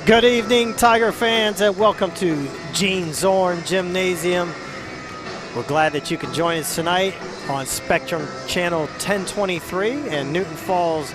Good evening, Tiger fans, and welcome to Gene Zorn Gymnasium. We're glad that you can join us tonight on Spectrum Channel 1023 and Newton Falls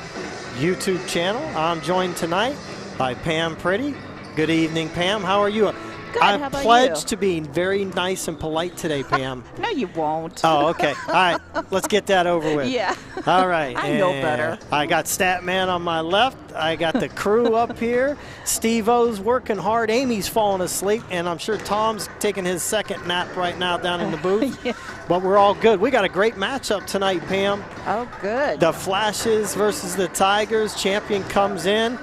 YouTube channel. I'm joined tonight by Pam Pretty. Good evening, Pam. How are you? Good. How about I pledge to be very nice and polite today, Pam. No, you won't. Oh, okay. All right. Let's get that over with. Yeah. All right. I know better. I got Statman on my left. I got the crew up here. Steve-O's working hard. Amy's falling asleep. And I'm sure Tom's taking his second nap right now down in the booth. Yeah. But we're all good. We got a great matchup tonight, Pam. Oh, good. The Flashes versus the Tigers. Champion comes in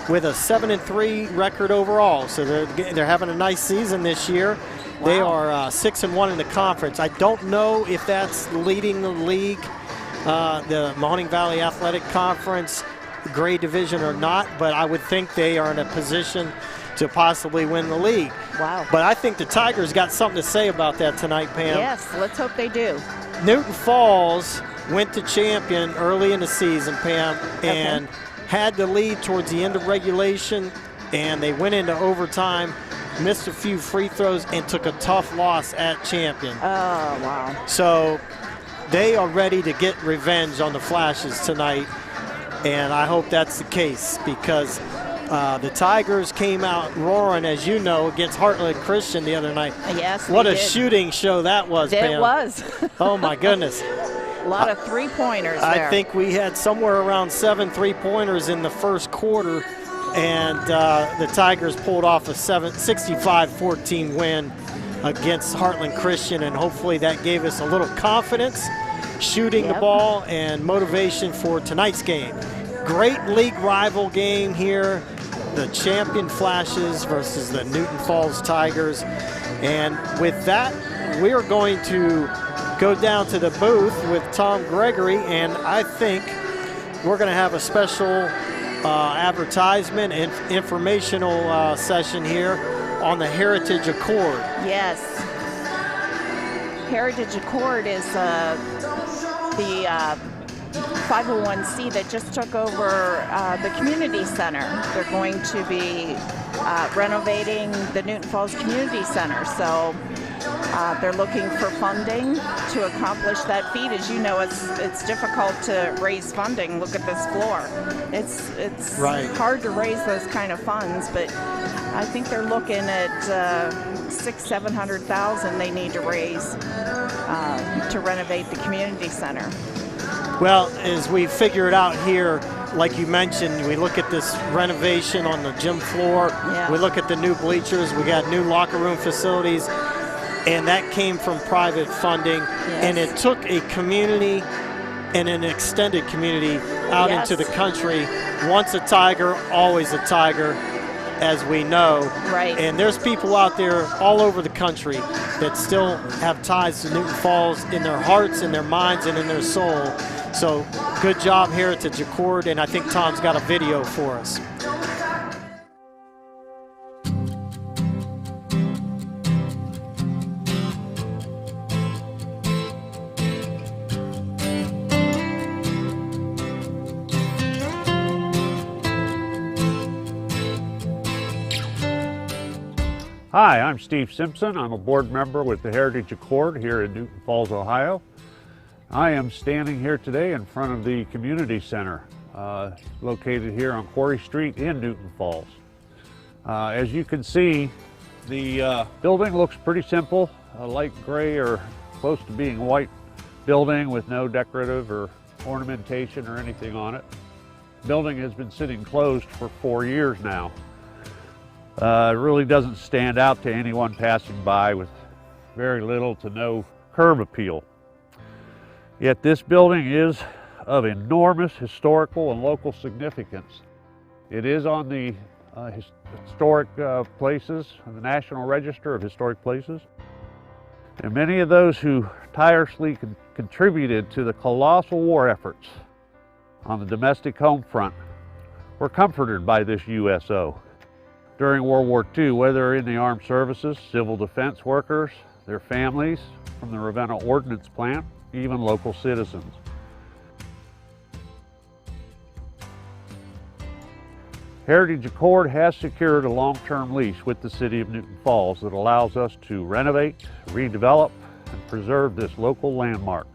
with a 7-3 record overall. So they're having a nice season this year. Wow. They are 6-1 in the conference. I don't know if that's leading the league, the Mahoning Valley Athletic Conference grade division or not, but I would think they are in a position to possibly win the league. Wow. But I think the Tigers got something to say about that tonight, Pam. Yes, let's hope they do. Newton Falls went to champion early in the season, Pam, and had the lead towards the end of regulation, and they went into overtime, missed a few free throws, and took a tough loss at champion. Oh, wow. So they are ready to get revenge on the Flashes tonight, and I hope that's the case because the Tigers came out roaring, as you know, against Heartland Christian the other night. Yes, what a shooting show that was, Pam. It was. Oh, my goodness. A lot of three-pointers there. I think we had somewhere around 7 3-pointers in the first quarter, and the Tigers pulled off a 65-14 win against Heartland Christian, and hopefully that gave us a little confidence shooting the ball and motivation for tonight's game. Great league rival game here, the champion Flashes versus the Newton Falls Tigers. And with that, we are going to go down to the booth with Tom Gregory, and I think we're going to have a special advertisement and informational session here on the Heritage Accord. Yes. Heritage Accord is the 501c that just took over the community center. They're going to be renovating the Newton Falls Community Center. So they're looking for funding to accomplish that feat. As you know, it's difficult to raise funding. Look at this floor. It's hard to raise those kind of funds, but I think they're looking at $600,000-700,000 they need to raise to renovate the community center. Well, as we figure it out here, like you mentioned, we look at this renovation on the gym floor. Yeah. We look at the new bleachers. We got new locker room facilities. And that came from private funding. Yes. And it took a community and an extended community out into the country. Once a Tiger, always a Tiger, as we know. Right. And there's people out there all over the country that still have ties to Newton Falls in their hearts, in their minds, and in their soul. So good job, Heritage Accord, and I think Tom's got a video for us. Hi, I'm Steve Simpson. I'm a board member with the Heritage Accord here in Newton Falls, Ohio. I am standing here today in front of the community center located here on Quarry Street in Newton Falls. As you can see, the building looks pretty simple, a light gray or close to being white building with no decorative or ornamentation or anything on it. The building has been sitting closed for 4 years now. It really doesn't stand out to anyone passing by with very little to no curb appeal. Yet this building is of enormous historical and local significance. It is on the historic places, the National Register of Historic Places. And many of those who tirelessly contributed to the colossal war efforts on the domestic home front were comforted by this USO. During World War II, whether in the armed services, civil defense workers, their families from the Ravenna Ordnance Plant, even local citizens. Heritage Accord has secured a long-term lease with the City of Newton Falls that allows us to renovate, redevelop, and preserve this local landmark.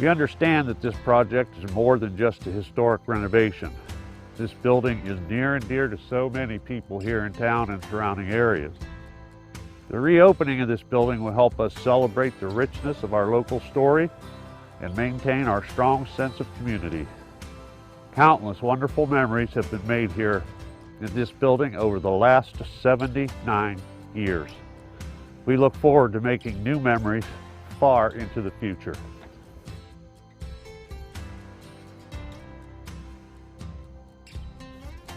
We understand that this project is more than just a historic renovation. This building is near and dear to so many people here in town and surrounding areas. The reopening of this building will help us celebrate the richness of our local story and maintain our strong sense of community. Countless wonderful memories have been made here in this building over the last 79 years. We look forward to making new memories far into the future.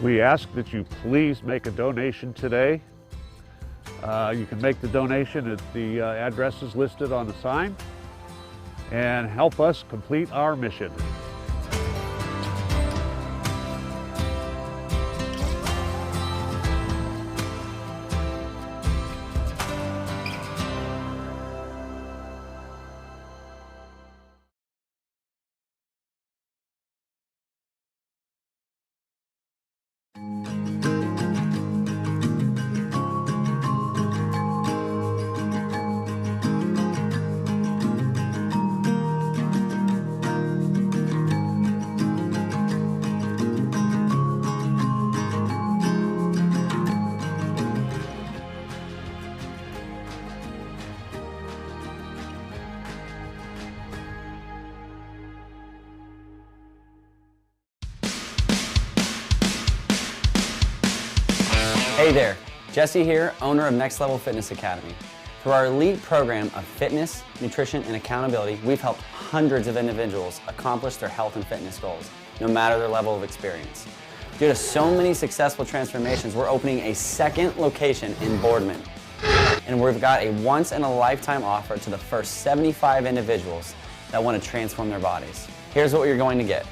We ask that you please make a donation today. You can make the donation at the addresses listed on the sign and help us complete our mission. Hey there, Jesse here, owner of Next Level Fitness Academy. Through our elite program of fitness, nutrition, and accountability, we've helped hundreds of individuals accomplish their health and fitness goals, no matter their level of experience. Due to so many successful transformations, we're opening a second location in Boardman. And we've got a once-in-a-lifetime offer to the first 75 individuals that want to transform their bodies. Here's what you're going to get.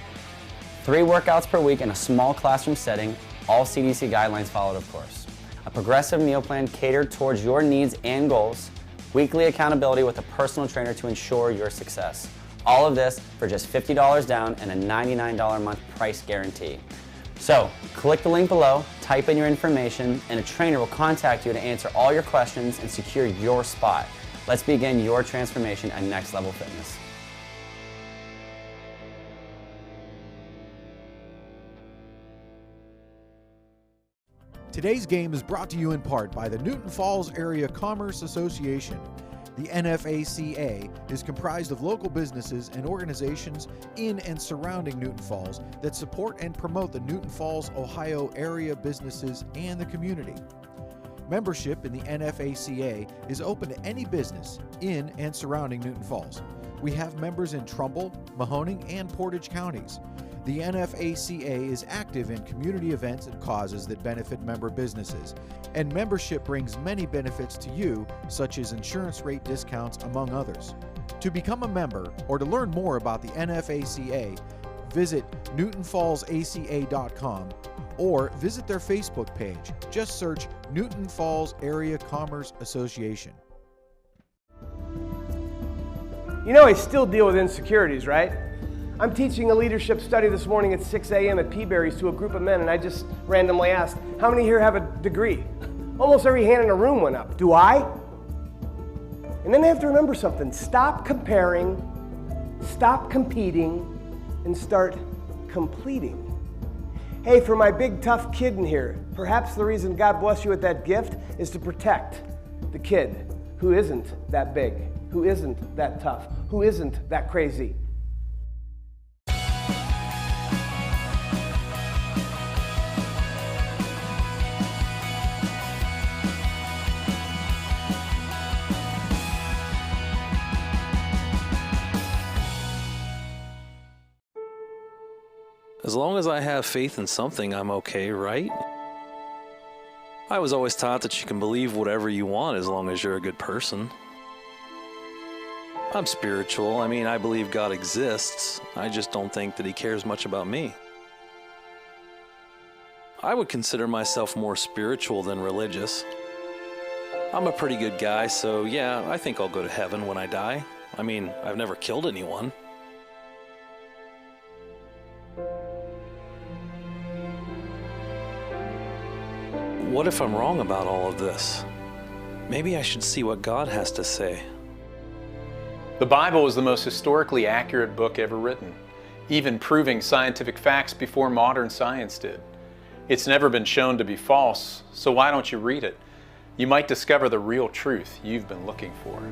3 workouts per week in a small classroom setting, all CDC guidelines followed, of course. A progressive meal plan catered towards your needs and goals, weekly accountability with a personal trainer to ensure your success. All of this for just $50 down and a $99 a month price guarantee. So, click the link below, type in your information, and a trainer will contact you to answer all your questions and secure your spot. Let's begin your transformation at Next Level Fitness. Today's game is brought to you in part by the Newton Falls Area Commerce Association. The NFACA is comprised of local businesses and organizations in and surrounding Newton Falls that support and promote the Newton Falls, Ohio area businesses and the community. Membership in the NFACA is open to any business in and surrounding Newton Falls. We have members in Trumbull, Mahoning, and Portage counties. The NFACA is active in community events and causes that benefit member businesses, and membership brings many benefits to you, such as insurance rate discounts, among others. To become a member or to learn more about the NFACA, visit newtonfallsaca.com or visit their Facebook page. Just search Newton Falls Area Commerce Association. You know, I still deal with insecurities, right? I'm teaching a leadership study this morning at 6 a.m. at Peaberry's to a group of men, and I just randomly asked, how many here have a degree? Almost every hand in the room went up. Do I? And then they have to remember something. Stop comparing, stop competing, and start completing. Hey, for my big tough kid in here, perhaps the reason God bless you with that gift is to protect the kid who isn't that big, who isn't that tough, who isn't that crazy. As long as I have faith in something, I'm okay, right? I was always taught that you can believe whatever you want as long as you're a good person. I'm spiritual. I mean, I believe God exists. I just don't think that He cares much about me. I would consider myself more spiritual than religious. I'm a pretty good guy, so yeah, I think I'll go to heaven when I die. I mean, I've never killed anyone. what if I'm wrong about all of this? Maybe I should see what God has to say. The Bible is the most historically accurate book ever written, even proving scientific facts before modern science did. It's never been shown to be false, so why don't you read it? You might discover the real truth you've been looking for.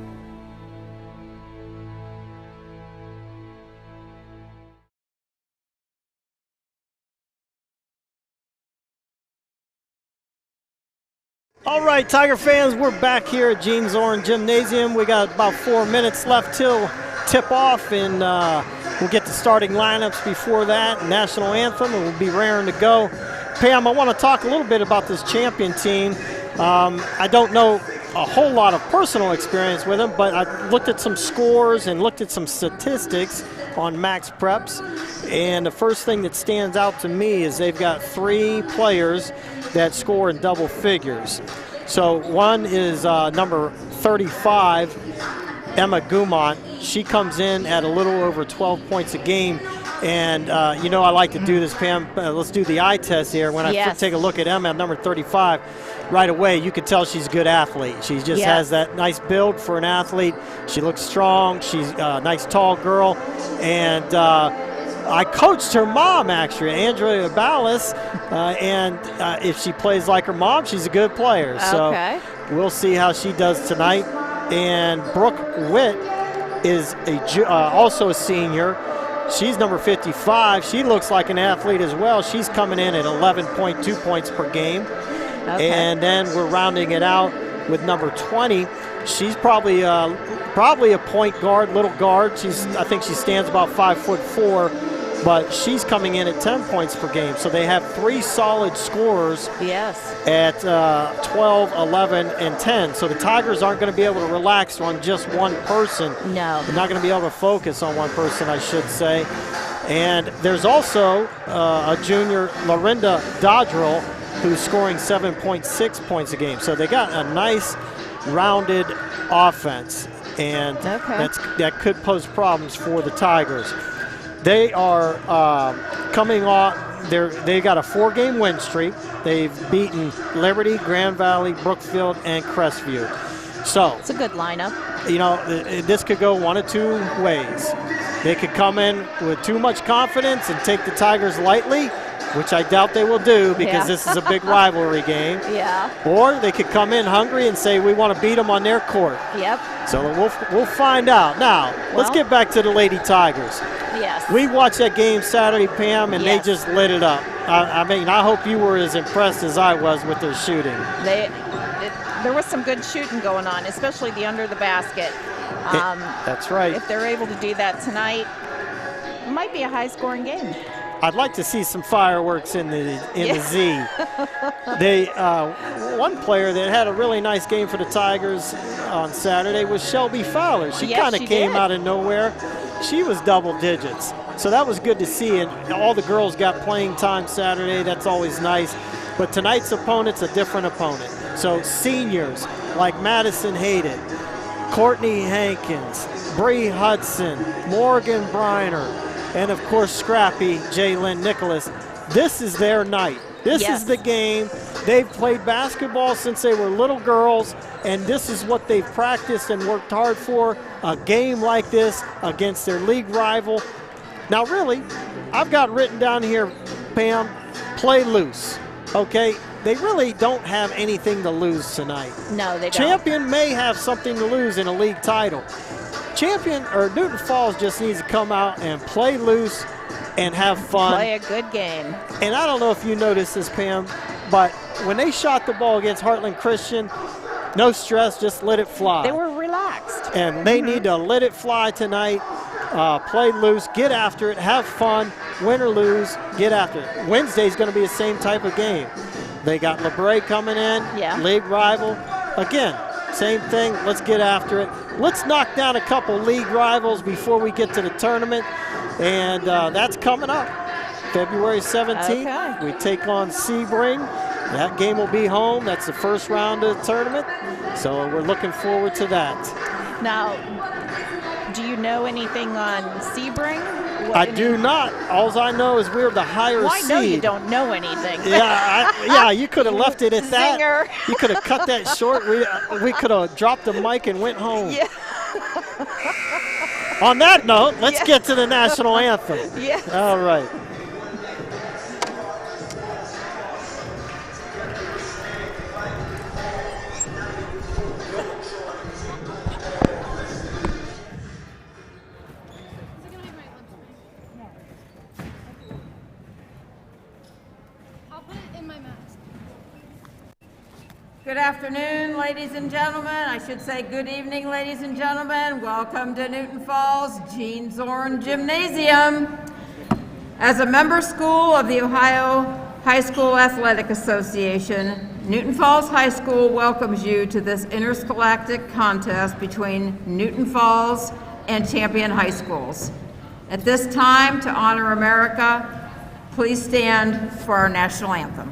All right, Tiger fans, we're back here at Gene Zorn Gymnasium. We got about 4 minutes left till tip-off, and we'll get the starting lineups before that, national anthem, and we'll be raring to go. Pam, I want to talk a little bit about this champion team. I don't know a whole lot of personal experience with them, but I looked at some scores and looked at some statistics on Max Preps, and the first thing that stands out to me is they've got 3 players that score in double figures. So one is number 35, Emma Gumont. She comes in at a little over 12 points a game. And, you know, I like to do this, Pam. Let's do the eye test here. When I take a look at Emma, number 35, right away, you can tell she's a good athlete. She just has that nice build for an athlete. She looks strong. She's a nice, tall girl. And I coached her mom, actually, Andrea Ballas, and if she plays like her mom, she's a good player. So we'll see how she does tonight. And Brooke Witt is also a senior. She's number 55. She looks like an athlete as well. She's coming in at 11.2 points per game. And then we're rounding it out with number 20. She's probably a point guard, little guard. I think she stands about 5'4", but she's coming in at 10 points per game. So they have 3 solid scorers at 12, 11, and 10. So the Tigers aren't going to be able to relax on just one person. No. They're not going to be able to focus on one person, I should say. And there's also a junior, Lorinda Dodrell, who's scoring 7.6 points a game. So they got a nice rounded offense, and that could pose problems for the Tigers. They are coming off, they got a 4-game win streak. They've beaten Liberty, Grand Valley, Brookfield, and Crestview. So it's a good lineup. You know, this could go one of 2 ways. They could come in with too much confidence and take the Tigers lightly, which I doubt they will do because this is a big rivalry game. Or they could come in hungry and say, we want to beat them on their court. So we'll find out. Now, let's get back to the Lady Tigers. We watched that game Saturday, Pam, and they just lit it up. I mean, I hope you were as impressed as I was with their shooting. There was some good shooting going on, especially the under the basket. That's right. If they're able to do that tonight, it might be a high-scoring game. I'd like to see some fireworks in the Z. One player that had a really nice game for the Tigers on Saturday was Shelby Fowler. She kind of came out of nowhere. She was double digits. So that was good to see, and all the girls got playing time Saturday. That's always nice. But tonight's opponent's a different opponent. So seniors like Madison Hayden, Courtney Hankins, Bree Hudson, Morgan Briner, and of course Scrappy Jalen Nicholas. This is their night. This is the game. They've played basketball since they were little girls, and this is what they've practiced and worked hard for, a game like this against their league rival. Now really, I've got written down here, Pam, play loose, okay? They really don't have anything to lose tonight. No, they don't. Champion may have something to lose in a league title. Newton Falls just needs to come out and play loose and have fun. Play a good game. And I don't know if you noticed this, Pam, but when they shot the ball against Heartland Christian, no stress, just let it fly. They were relaxed. And they need to let it fly tonight, play loose, get after it, have fun, win or lose, get after it. Wednesday's going to be the same type of game. They got LeBray coming in, league rival. Again, same thing, let's get after it. Let's knock down a couple league rivals before we get to the tournament, and that's coming up. February 17th, we take on Sebring. That game will be home. That's the first round of the tournament, so we're looking forward to that. Now, do you know anything on Sebring? I do not. All I know is we're the higher Well, I seed. know you don't know anything. Yeah, you could have left it at that. Zinger. You could have cut that short. We could have dropped the mic and went home. Yeah. On that note, let's get to the national anthem. Yes. All right. Good afternoon, ladies and gentlemen. I should say good evening, ladies and gentlemen. Welcome to Newton Falls Gene Zorn Gymnasium. As a member school of the Ohio High School Athletic Association, Newton Falls High School welcomes you to this interscholastic contest between Newton Falls and Champion High Schools. At this time, to honor America, please stand for our national anthem.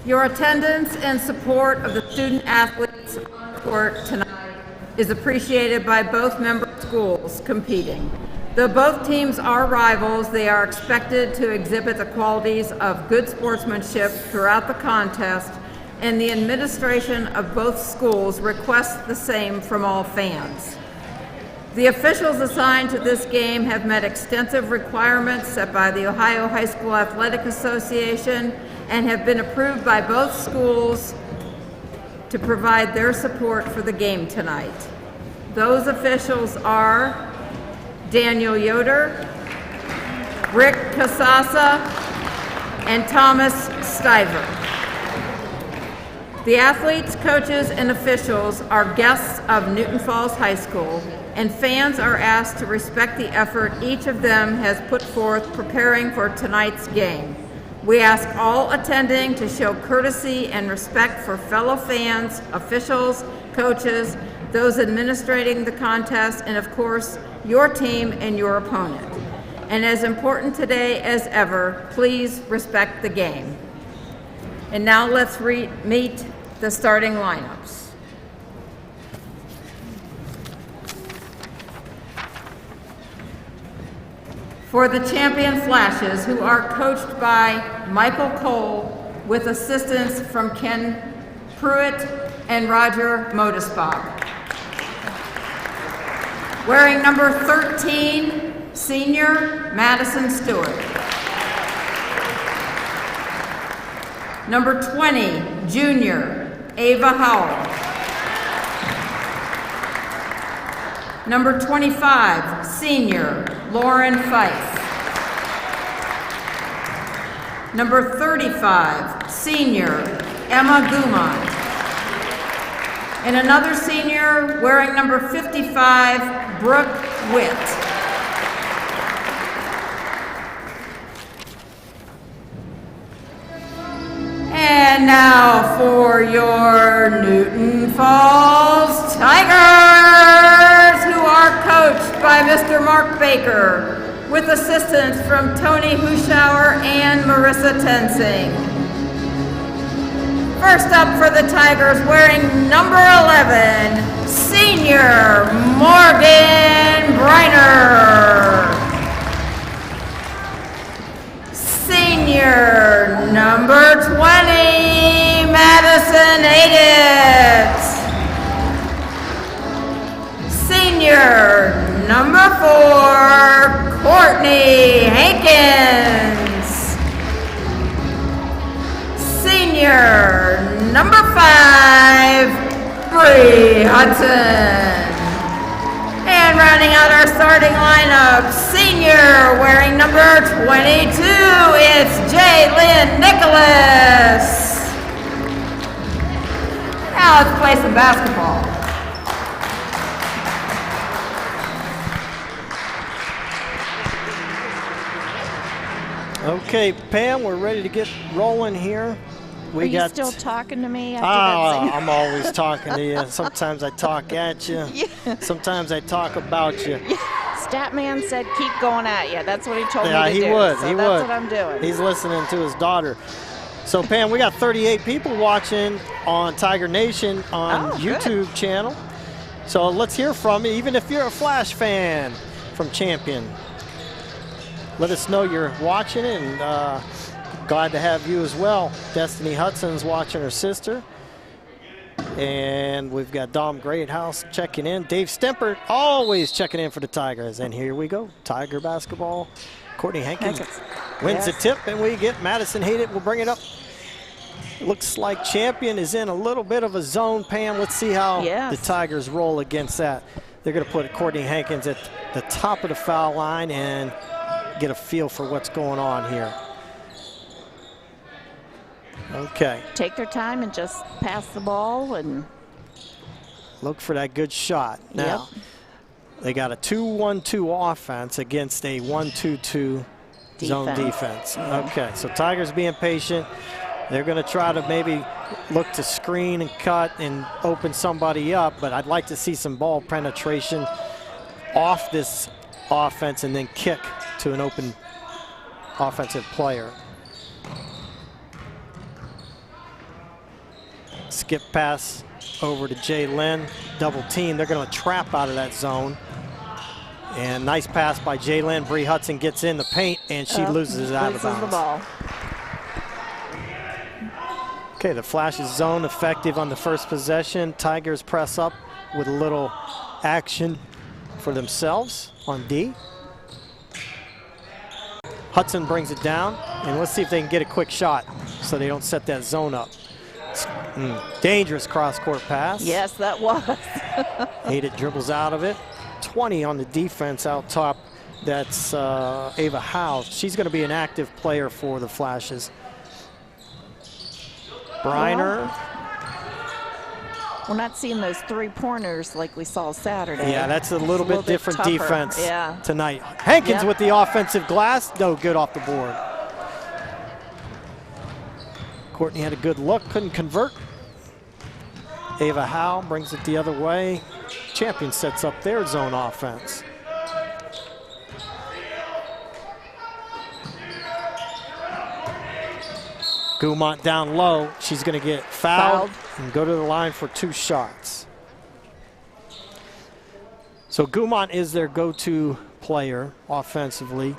Your attendance and support of the student athletes on the court tonight is appreciated by both member schools competing. Though both teams are rivals, they are expected to exhibit the qualities of good sportsmanship throughout the contest, and the administration of both schools requests the same from all fans. The officials assigned to this game have met extensive requirements set by the Ohio High School Athletic Association and have been approved by both schools to provide their support for the game tonight. Those officials are Daniel Yoder, Rick Casasa, and Thomas Stiver. The athletes, coaches, and officials are guests of Newton Falls High School, and fans are asked to respect the effort each of them has put forth preparing for tonight's game. We ask all attending to show courtesy and respect for fellow fans, officials, coaches, those administrating the contest, and of course, your team and your opponent. And as important today as ever, please respect the game. And now let's meet the starting lineups. For the Champion Flashes, who are coached by Michael Cole with assistance from Ken Pruitt and Roger Modesbach. Wearing number 13, senior Madison Stewart. Number 20, junior Ava Howell. Number 25, senior Lauren Fife. Number 35, senior Emma Gumont. And another senior wearing number 55, Brooke Witt. And now for your Newton Falls Tigers, who are coached by Mr. Mark Baker, with assistance from Tony Huschauer and Marissa Tensing. First up for the Tigers, wearing number 11, senior Senior Morgan Briner. Senior number 20, Madison Aditz. Senior number 4, Courtney Hankins. Senior number 5, Bree Hudson. And rounding out our starting lineup, senior wearing number 22, it's Jaylyn Nicholas. Now let's play some basketball. Okay, Pam, we're ready to get rolling here. Are you still talking to me after that Ah, sing? I'm always talking to you. Sometimes I talk at you. Yeah. Sometimes I talk about you. Statman said keep going at you. That's what he told Yeah, me to he do. would. So He that's would. what I'm doing. He's listening to his daughter. So, Pam, we got 38 people watching on Tiger Nation on YouTube channel. So let's hear from you, even if you're a Flash fan from Champion. Let us know you're watching it, and glad to have you as well. Destiny Hudson's watching her sister. And we've got Dom Greathouse checking in. Dave Stempert always checking in for the Tigers. And here we go, Tiger basketball. Courtney Hankins wins the tip, and we get Madison Hayden. We'll bring it up. Looks like Champion is in a little bit of a zone, Pam. Let's see how the Tigers roll against that. They're going to put Courtney Hankins at the top of the foul line and get a feel for what's going on here. Okay. Take their time and just pass the ball and look for that good shot. Now, they got a 2-1-2 offense against a 1-2-2 zone defense. Okay, so Tigers being patient. They're going to try to maybe look to screen and cut and open somebody up, but I'd like to see some ball penetration off this offense and then kick to an open offensive player. Skip pass over to Jaylyn. Double team. They're going to trap out of that zone. And nice pass by Jaylyn. Bree Hudson gets in the paint, and she loses it out of bounds. The ball. Okay, the Flash is zone effective on the first possession. Tigers press up with a little action for themselves on D. Hudson brings it down, and let's see if they can get a quick shot so they don't set that zone up. Dangerous cross-court pass. Yes, that was. Hayden dribbles out of it. 20 on the defense out top. That's Ava Howe. She's going to be an active player for the Flashes. Briner. We're not seeing those three-pointers like we saw Saturday. Yeah, that's a little bit different tougher. defense Yeah. tonight. Hankins with the offensive glass. No good off the board. Courtney had a good look, couldn't convert. Ava Howe brings it the other way. Champion sets up their zone offense. Gumont down low. She's going to get fouled and go to the line for 2 shots. So Gumont is their go-to player offensively,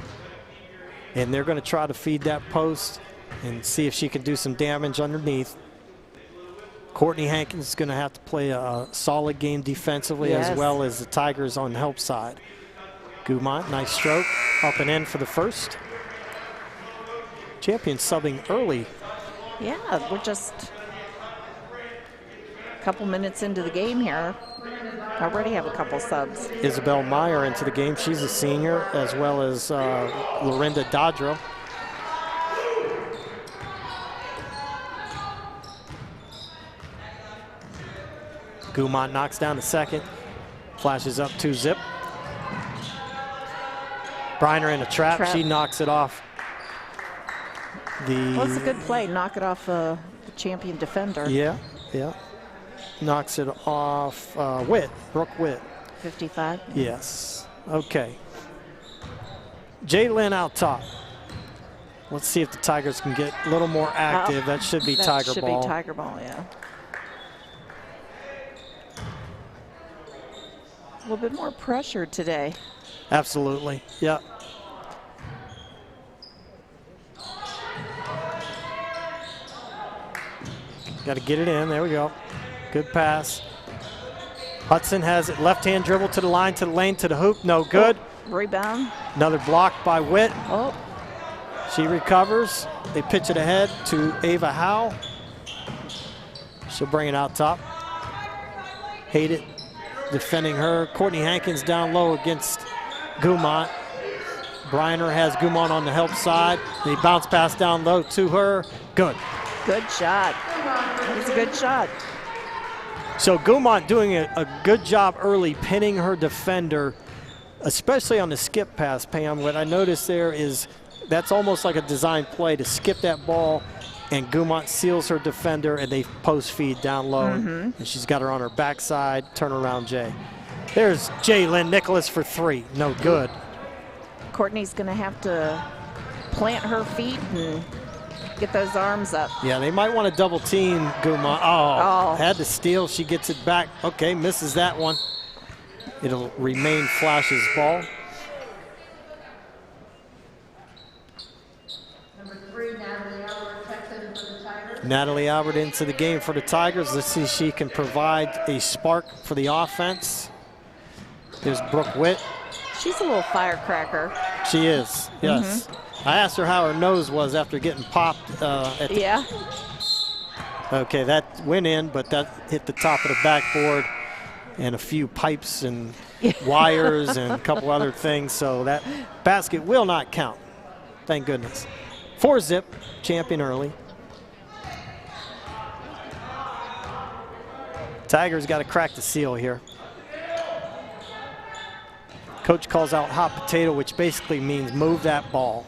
and they're going to try to feed that post and see if she can do some damage underneath. Courtney Hankins is going to have to play a solid game defensively as well as the Tigers on the help side. Gumont, nice stroke, up and in for the first. Champion subbing early. Yeah, we're just a couple minutes into the game here. Already have a couple subs. Isabel Meyer into the game. She's a senior, as well as Lorinda Dodro. Gumont knocks down the second. Flashes up 2-zip. Briner in a trap. She knocks it off. Well, it's a good play. Knock it off the champion defender. Yeah. Knocks it off Witt, Brooke Witt. 55. Yes. Okay. Jaylyn out top. Let's see if the Tigers can get a little more active. That should be Tiger ball. That should be Tiger ball, yeah. A little bit more pressure today. Absolutely, yeah. Got to get it in, there we go. Good pass. Hudson has it, left-hand dribble to the line, to the lane, to the hoop, no good. Oh, rebound. Another block by Witt. Oh. She recovers. They pitch it ahead to Ava Howe. She'll bring it out top. Hate it, defending her. Courtney Hankins down low against Gumont. Briner has Gumont on the help side. They bounce pass down low to her. Good. Good shot. That was a good shot. So Gumont doing a good job early pinning her defender, especially on the skip pass, Pam. What I noticed there is that's almost like a design play to skip that ball, and Gumont seals her defender, and they post feed down low, and she's got her on her backside, turn around Jay. There's Jalen Nicholas for three, no good. Courtney's gonna have to plant her feet and get those arms up. Yeah, they might want to double team Gumont. Oh, had to steal, she gets it back. Okay, misses that one. It'll remain Flash's ball. Natalie Albert into the game for the Tigers. Let's see if she can provide a spark for the offense. There's Brooke Witt. She's a little firecracker. She is, yes. I asked her how her nose was after getting popped. Yeah. Okay, that went in, but that hit the top of the backboard and a few pipes and wires and a couple other things. So that basket will not count. Thank goodness. 4-zip, champion early. Tigers got to crack the seal here. Coach calls out hot potato, which basically means move that ball.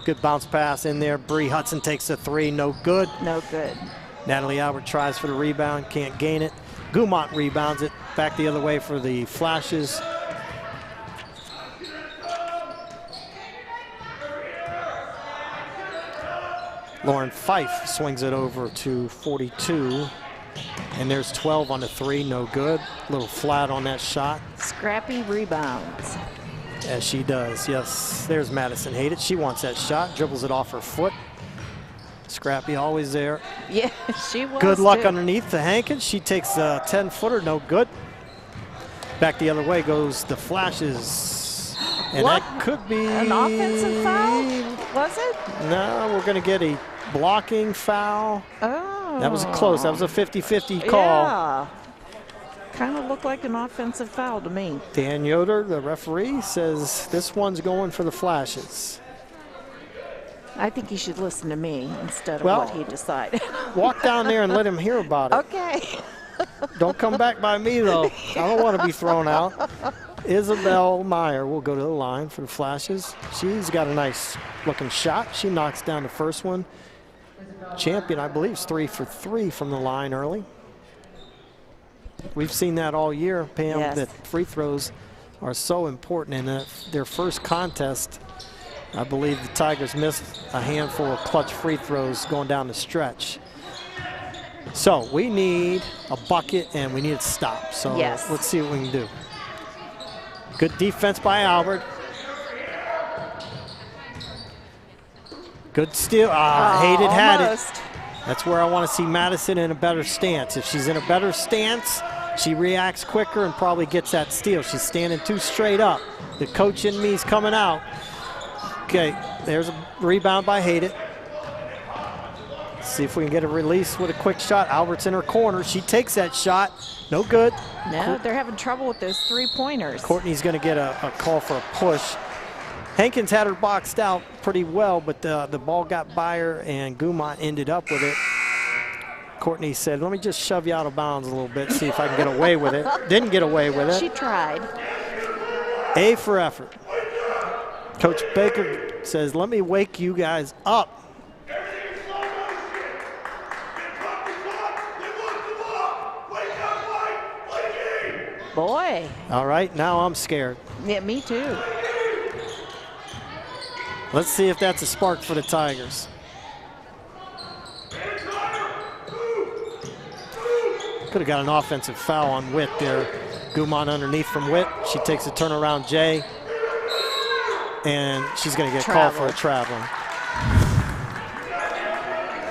Good bounce pass in there. Bree Hudson takes a three, no good. No good. Natalie Albert tries for the rebound, can't gain it. Gumont rebounds it, back the other way for the Flashes. Lauren Fife swings it over to 42. And there's 12 on the three, no good. A little flat on that shot. Scrappy rebounds. As she does, yes. There's Madison Hayden. She wants that shot, dribbles it off her foot. Scrappy always there. Yeah, she was. Good luck too. underneath to Hankins. She takes a 10-footer, no good. Back the other way goes the Flashes. And what? that could be an offensive foul, was it? No, we're gonna get a blocking foul. Oh. That was close. That was a 50-50 call. Yeah. Kind of looked like an offensive foul to me. Dan Yoder, the referee, says this one's going for the Flashes. I think you should listen to me instead of Well, what he decided. Walk down there and let him hear about it. Okay. Don't come back by me, though. I don't want to be thrown out. Isabel Meyer will go to the line for the Flashes. She's got a nice looking shot. She knocks down the first one. Champion, I believe, is 3 for 3 from the line early. We've seen that all year, Pam, yes. that free throws are so important. In their first contest, I believe the Tigers missed a handful of clutch free throws going down the stretch. So we need a bucket and we need a stop. So yes. Let's see what we can do. Good defense by Albert. Good steal. Hayden had it. That's where I want to see Madison in a better stance. If she's in a better stance, she reacts quicker and probably gets that steal. She's standing too straight up. The coach in me is coming out. Okay, there's a rebound by Hayden. See if we can get a release with a quick shot. Albert's in her corner. She takes that shot. No good. No, they're having trouble with those three-pointers. Courtney's going to get a call for a push. Hankins had her boxed out pretty well, but the ball got by her, and Gumont ended up with it. Courtney said, let me just shove you out of bounds a little bit, see if I can get away with it. Didn't get away with it. She tried. A for effort. Coach Baker says, let me wake you guys up. Boy. All right, now I'm scared. Yeah, me too. Let's see if that's a spark for the Tigers. Could have got an offensive foul on Witt there. Guzman underneath from Witt. She takes a turnaround J, and she's going to get called for a traveling.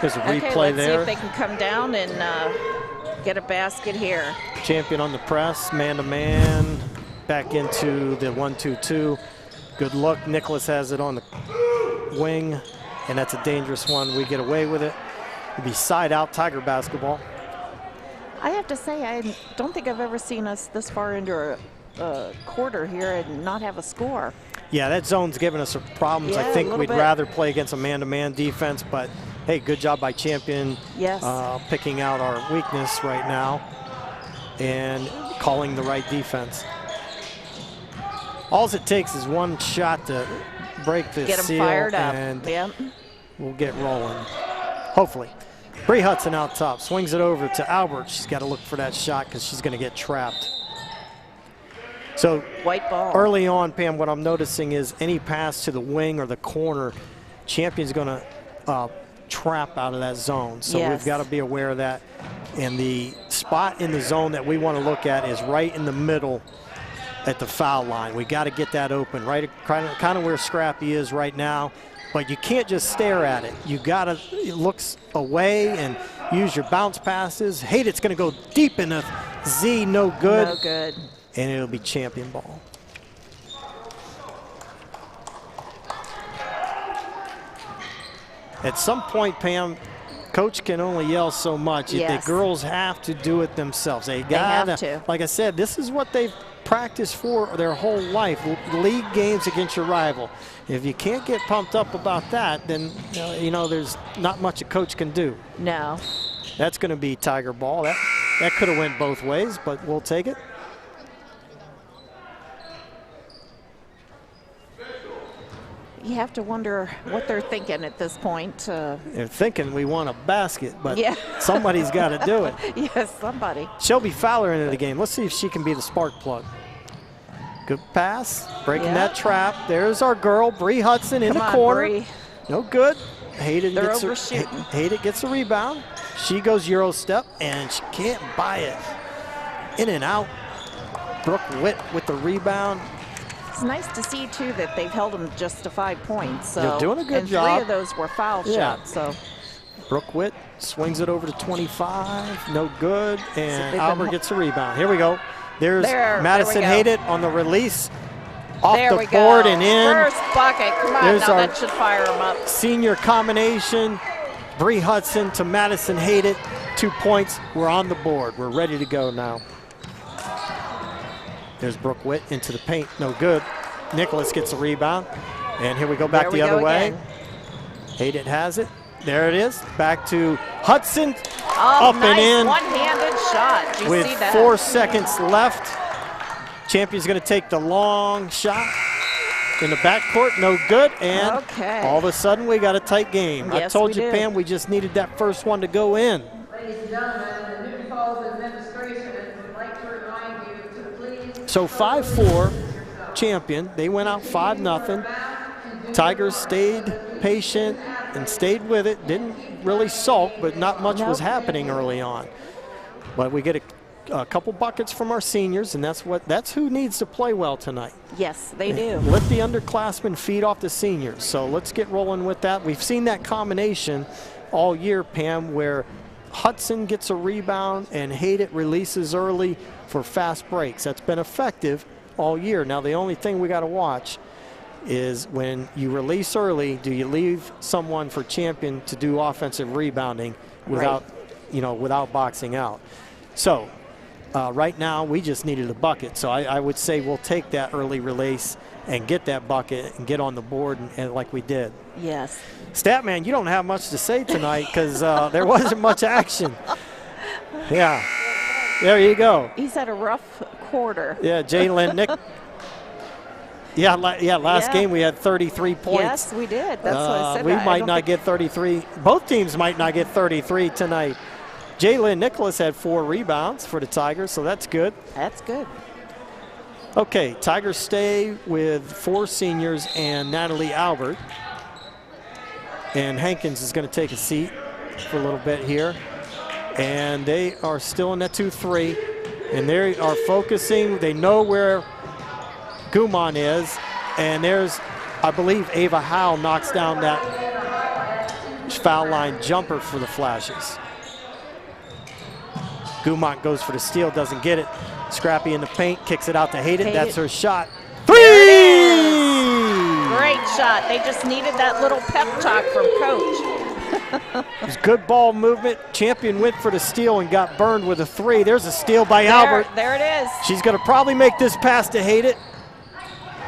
There's a replay there. Let's see if they can come down and get a basket here. Champion on the press, man-to-man, back into the 1-2-2. Good look. Nicholas has it on the wing, and that's a dangerous one. We get away with it. It'll be side out Tiger basketball. I have to say, I don't think I've ever seen us this far into a quarter here and not have a score. Yeah, that zone's giving us some problems. Yeah, I think we'd rather play against a man-to-man defense, but hey, good job by Champion picking out our weakness right now and calling the right defense. All it takes is one shot to break the get seal, them fired up. And we'll get rolling, hopefully. Bree Hudson out top, swings it over to Albert. She's got to look for that shot because she's going to get trapped. So white ball. Early on, Pam, what I'm noticing is any pass to the wing or the corner, Champion's going to trap out of that zone. So we've got to be aware of that. And the spot in the zone that we want to look at is right in the middle at the foul line. We got to get that open, right kind of where Scrappy is right now. But you can't just stare at it. You got to look away and use your bounce passes. It's going to go deep in the Z, no good. No good. And it'll be Champion ball. At some point, Pam, coach can only yell so much. The girls have to do it themselves. They gotta, have to. Like I said, this is what they've practiced for their whole life, league games against your rival. If you can't get pumped up about that, then there's not much a coach can do. No. That's going to be Tiger ball. That could have went both ways, but we'll take it. You have to wonder what they're thinking at this point. They're thinking we want a basket, but somebody's got to do it. Yes, somebody. Shelby Fowler into the game. Let's see if she can be the spark plug. Good pass, breaking that trap. There's our girl, Bree Hudson, in the corner. Bree. No good. Hayden overshooting. gets a rebound. She goes Euro step, and she can't buy it. In and out. Brooke Witt with the rebound. It's nice to see, too, that they've held them just to 5 points. So, they're doing a good job. And 3 of those were foul shots. So Brooke Witt swings it over to 25. No good. And Albert gets a rebound. Here we go. There's Madison Hayden on the release. Off the board and in. First bucket. Come on, now that should fire them up. Senior combination. Bree Hudson to Madison Hayden. 2 points. We're on the board. We're ready to go now. There's Brooke Witt into the paint. No good. Nicholas gets a rebound. And here we go back the other way. Hayden has it. There it is. Back to Hudson. Oh, up and in. One-handed shot. Did you see that? With 4 seconds left. Champion's going to take the long shot in the backcourt. No good. And all of a sudden, we got a tight game. Yes, I told you, Pam, we just needed that first one to go in. Ladies and gentlemen, the Newton Falls administration would like to remind you to please. So 5-4 Champion. They went out 5-0. Tigers stayed patient and stayed with it. Didn't really sulk, but not much was happening early on. But we get a couple buckets from our seniors, and that's who needs to play well tonight. Yes, they do. Let the underclassmen feed off the seniors. So let's get rolling with that. We've seen that combination all year, Pam, where Hudson gets a rebound and Hayden releases early for fast breaks. That's been effective all year. Now the only thing we got to watch is when you release early, do you leave someone for Champion to do offensive rebounding without, without boxing out? So right now we just needed a bucket. So I would say we'll take that early release and get that bucket and get on the board and like we did. Yes. Statman, you don't have much to say tonight because there wasn't much action. Yeah. There you go. He's had a rough quarter. Yeah, Jalen Nick. Last game we had 33 points. Yes, we did. That's what I said. We might not get 33. Both teams might not get 33 tonight. Jalen Nicholas had 4 rebounds for the Tigers, so that's good. That's good. Okay, Tigers stay with 4 seniors and Natalie Albert. And Hankins is going to take a seat for a little bit here. And they are still in that 2-3. And they are focusing. They know where Gumon is. And there's, I believe, Ava Howe knocks down that foul line jumper for the Flashes. Gumont goes for the steal, doesn't get it. Scrappy in the paint, kicks it out to Hayden. That's her shot. 3! Great shot. They just needed that little pep talk from Coach. It was good ball movement. Champion went for the steal and got burned with a 3. There's a steal by Albert. There it is. She's going to probably make this pass to Hayden.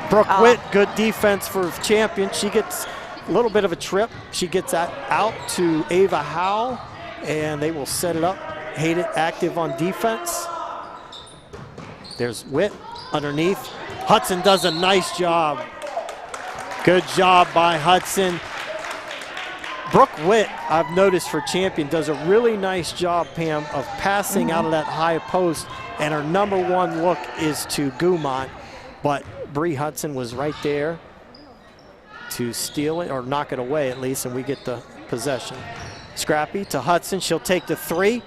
Brooke Witt, good defense for Champion. She gets a little bit of a trip. She gets that out to Ava Howe, and they will set it up. Hayden active on defense. There's Witt underneath. Hudson does a nice job. Good job by Hudson. Brooke Witt, I've noticed for Champion, does a really nice job, Pam, of passing out of that high post, and her #1 look is to Gumont, but Bree Hudson was right there to steal it, or knock it away at least, and we get the possession. Scrappy to Hudson, she'll take the 3,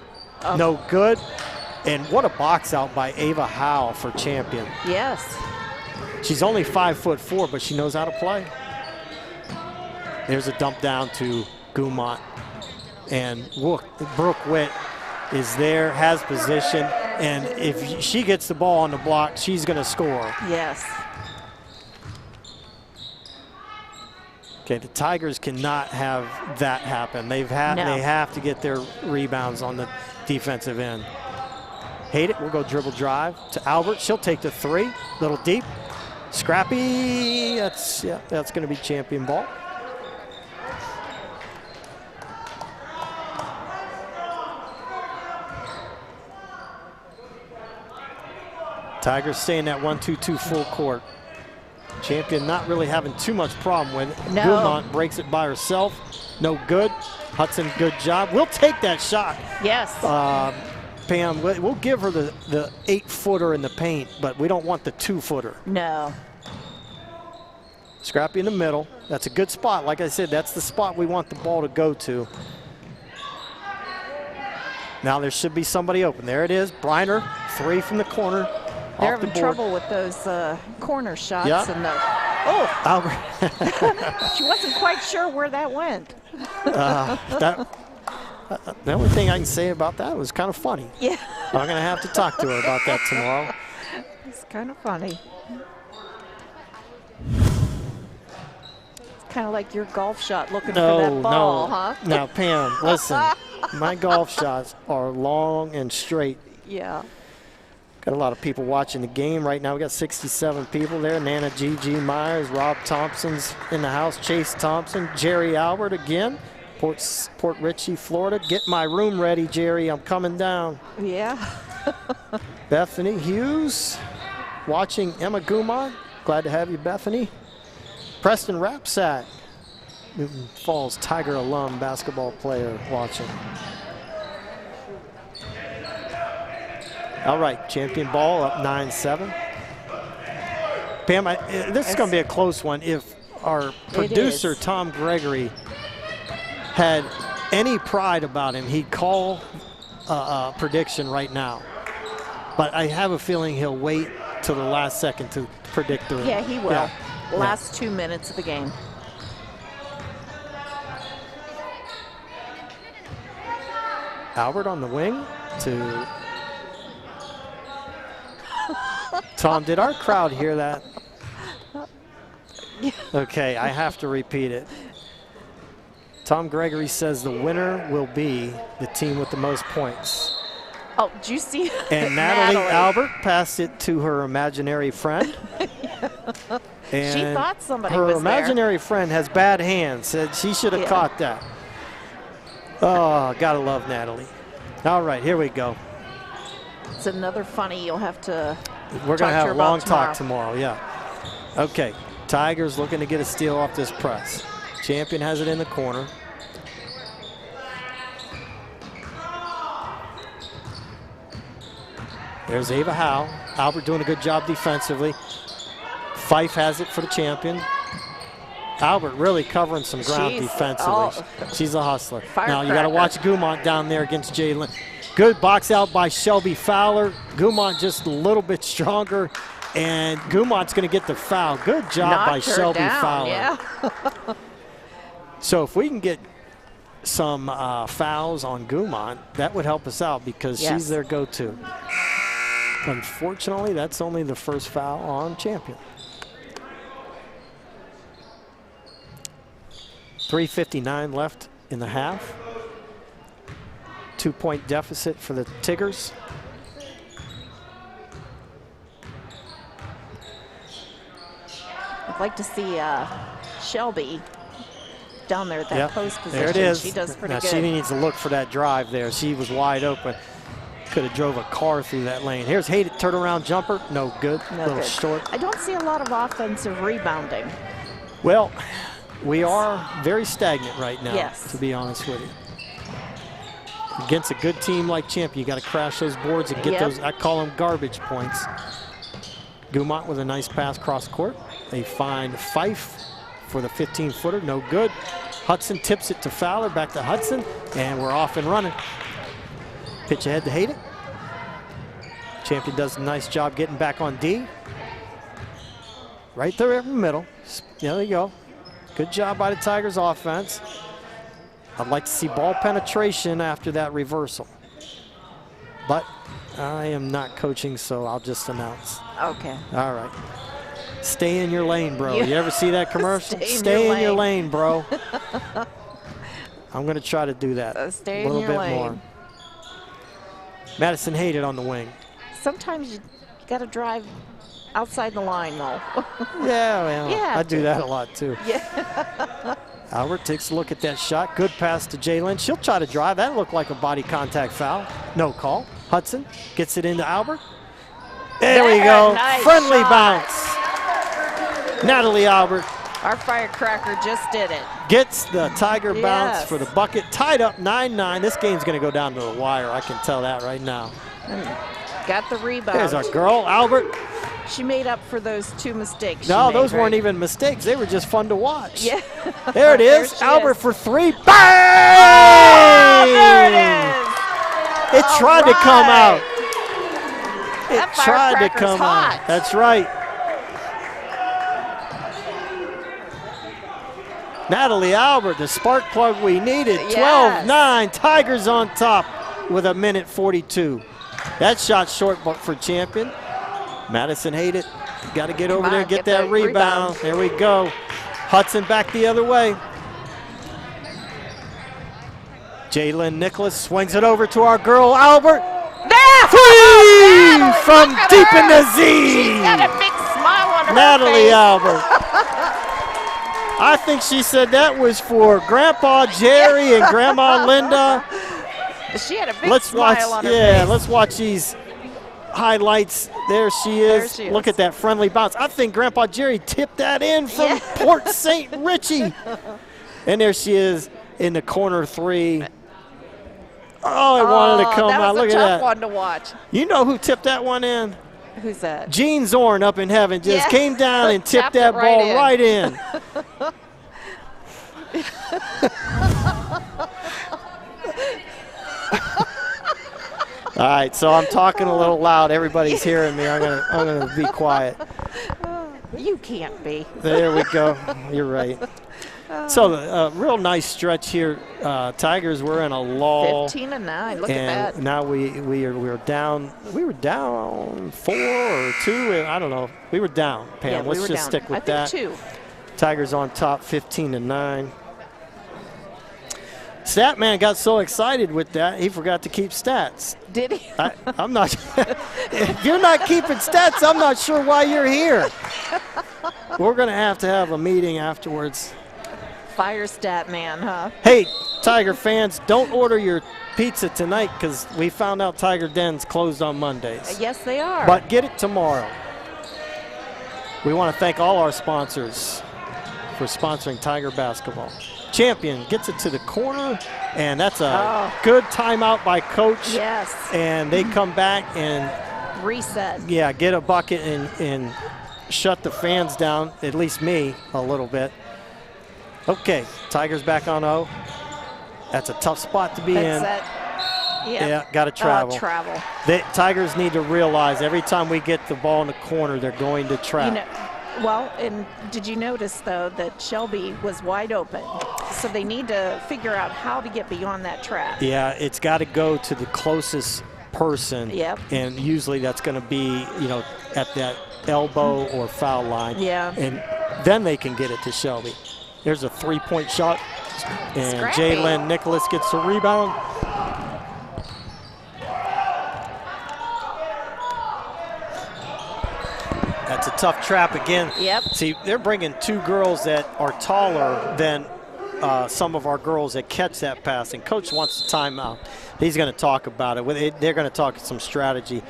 no good. And what a box out by Ava Howe for Champion. Yes. She's only 5'4", but she knows how to play. There's a dump down to Gumont. And Brooke Witt is there, has position, and if she gets the ball on the block, she's going to score. Yes. Okay, the Tigers cannot have that happen. They have to get their rebounds on the defensive end. Hayden will go dribble drive to Albert. She'll take the 3, little deep. Scrappy, that's going to be Champion ball. Tigers staying that 1-2-2 full court. Champion not really having too much problem with it. No. Gumont breaks it by herself. No good. Hudson, good job. We'll take that shot. Yes. Pam, we'll give her the 8-footer in the paint, but we don't want the 2-footer. No. Scrappy in the middle. That's a good spot. Like I said, that's the spot we want the ball to go to. Now there should be somebody open. There it is. Briner, 3 from the corner. They're having trouble with those corner shots. Yep. And the, Albert. she wasn't quite sure where that went. The only thing I can say about that was kind of funny. Yeah. I'm going to have to talk to her about that tomorrow. It's kind of funny. It's kind of like your golf shot looking for that ball, huh? Now, Pam, listen. My golf shots are long and straight. Yeah. Got a lot of people watching the game right now. We got 67 people there. Nana G.G. Myers, Rob Thompson's in the house. Chase Thompson, Jerry Albert again. Port Richey, Florida. Get my room ready, Jerry. I'm coming down. Yeah. Bethany Hughes watching Emma Gumont. Glad to have you, Bethany. Preston Rapsack, Newton Falls Tiger alum basketball player watching. All right, Champion ball up 9-7. Pam, this is going to be a close one. If our producer, Tom Gregory, had any pride about him, he'd call a prediction right now. But I have a feeling he'll wait till the last second to predict the. Yeah, he will. Yeah. Last 2 minutes of the game. Albert on the wing to Tom. Did our crowd hear that? Okay, I have to repeat it. Tom Gregory says the winner will be the team with the most points. Oh, did you see? And Natalie Albert passed it to her imaginary friend. And she thought somebody her was imaginary friend has bad hands. Said she should have caught that. Oh, gotta love Natalie. All right, here we go. It's another funny you'll have to. We're gonna have a long talk tomorrow. Yeah. Okay. Tigers looking to get a steal off this press. Champion has it in the corner. There's Ava Howe. Albert doing a good job defensively. Fife has it for the Champion. Albert really covering some ground defensively. She's a hustler. Now you got to watch Gumont down there against Jalen. Good box out by Shelby Fowler. Gumont just a little bit stronger, and Gumont's going to get the foul. Good job by Shelby Fowler. Yeah. So if we can get some fouls on Gumont, that would help us out because she's their go-to. Unfortunately, that's only the first foul on Champion. 3:59 left in the half. 2-point deficit for the Tigers. I'd like to see Shelby down there at that post position. There it is. She does pretty now good. She needs to look for that drive there. She was wide open. Could have drove a car through that lane. Here's Hayden, turnaround jumper. No good. No little good. short. I don't see a lot of offensive rebounding. Well, we are very stagnant right now, Yes. to be honest with you. Against a good team like Champion, you got to crash those boards and get those, I call them garbage points. Gumont with a nice pass cross court. They find Fife for the 15-footer, no good. Hudson tips it to Fowler, back to Hudson, and we're off and running. Pitch ahead to Hayden. Champion does a nice job getting back on D. Right there in the middle. There you go. Good job by the Tigers offense. I'd like to see ball penetration after that reversal. But I am not coaching, so I'll just announce. Okay. All right. Stay in your lane, bro. You ever see that commercial? Stay in your lane, bro. I'm going to try to do that Stay a little in your bit lane. more. Madison Hayden on the wing. Sometimes you got to drive outside the line, though. Yeah, well, Yeah. I do that a lot, too. Yeah. Albert takes a look at that shot. Good pass to Jalen. She'll try to drive. That looked like a body contact foul. No call. Hudson gets it into Albert. There we go. Nice Friendly shot. bounce. Natalie Albert Our firecracker just did it. gets the Tiger bounce Yes. for the bucket. Tied up 9-9. This game's going to go down to the wire. I can tell that right now. Got the rebound. There's our girl, Albert. She made up for those 2 mistakes. No, she made, those weren't right? even mistakes. They were just fun to watch. Yeah. There it is. There she Albert is. for 3. Bang! Oh, there it is. It tried to come out. It That tried to firecracker's come hot. out. That's right. Natalie Albert, the spark plug we needed. Yes. 12-9. Tigers on top with 1:42. That shot short but for Champion. Madison Hayden. Got to get over there and get that rebound. There we go. Hudson back the other way. Jalen Nicholas swings it over to our girl, Albert. There! Three Natalie, from look at deep her. in the Z. She's got a big smile on her Natalie face. Albert. I think she said that was for Grandpa Jerry and Grandma Linda. She had a big Let's watch. smile on her Yeah, face. let's watch these highlights. There she is. There she Look is. at that friendly bounce. I think Grandpa Jerry tipped that in from Port St. Richie. And there she is in the corner 3. Oh, it wanted to come that out. was Look a at tough that. one to watch. You know who tipped that one in? Who's that? Gene Zorn up in heaven just Yeah. came down and tipped Tapped it that right ball in. right in. All right, so I'm talking a little loud. Everybody's hearing me. I'm gonna be quiet. You can't be. There we go. You're right. So a real nice stretch here. Tigers were in a lull. 15-9. Look and at that. now we're down. We were down 4 or 2. I don't know. We were down, Pam. Yeah, Let's we were just down. stick with I that. think 2. Tigers on top, 15-9. Statman got so excited with that he forgot to keep stats. Did he? I'm not. If you're not keeping stats, I'm not sure why you're here. We're gonna have to have a meeting afterwards. Fire stat man, huh? Hey, Tiger fans, don't order your pizza tonight because we found out Tiger Den's closed on Mondays. Yes, they are. But get it tomorrow. We want to thank all our sponsors for sponsoring Tiger basketball. Champion gets it to the corner, and that's a good timeout by Coach. Yes. And they come back and Reset. yeah, get a bucket and shut the fans down, at least me, a little bit. Okay, Tigers back on 0. That's a tough spot to be in. Set. Yeah, got to travel. Travel. The Tigers need to realize every time we get the ball in the corner, they're going to travel. Well, and did you notice, though, that Shelby was wide open? So they need to figure out how to get beyond that trap. Yeah, it's got to go to the closest person. Yep. And usually that's going to be, at that elbow or foul line. Yeah. And then they can get it to Shelby. There's a three-point shot. And Scrappy. Jalen Nicholas gets the rebound. That's a tough trap again. Yep. See, they're bringing two girls that are taller than some of our girls that catch that pass, and Coach wants a timeout. He's going to talk about it. They're going to talk some strategy.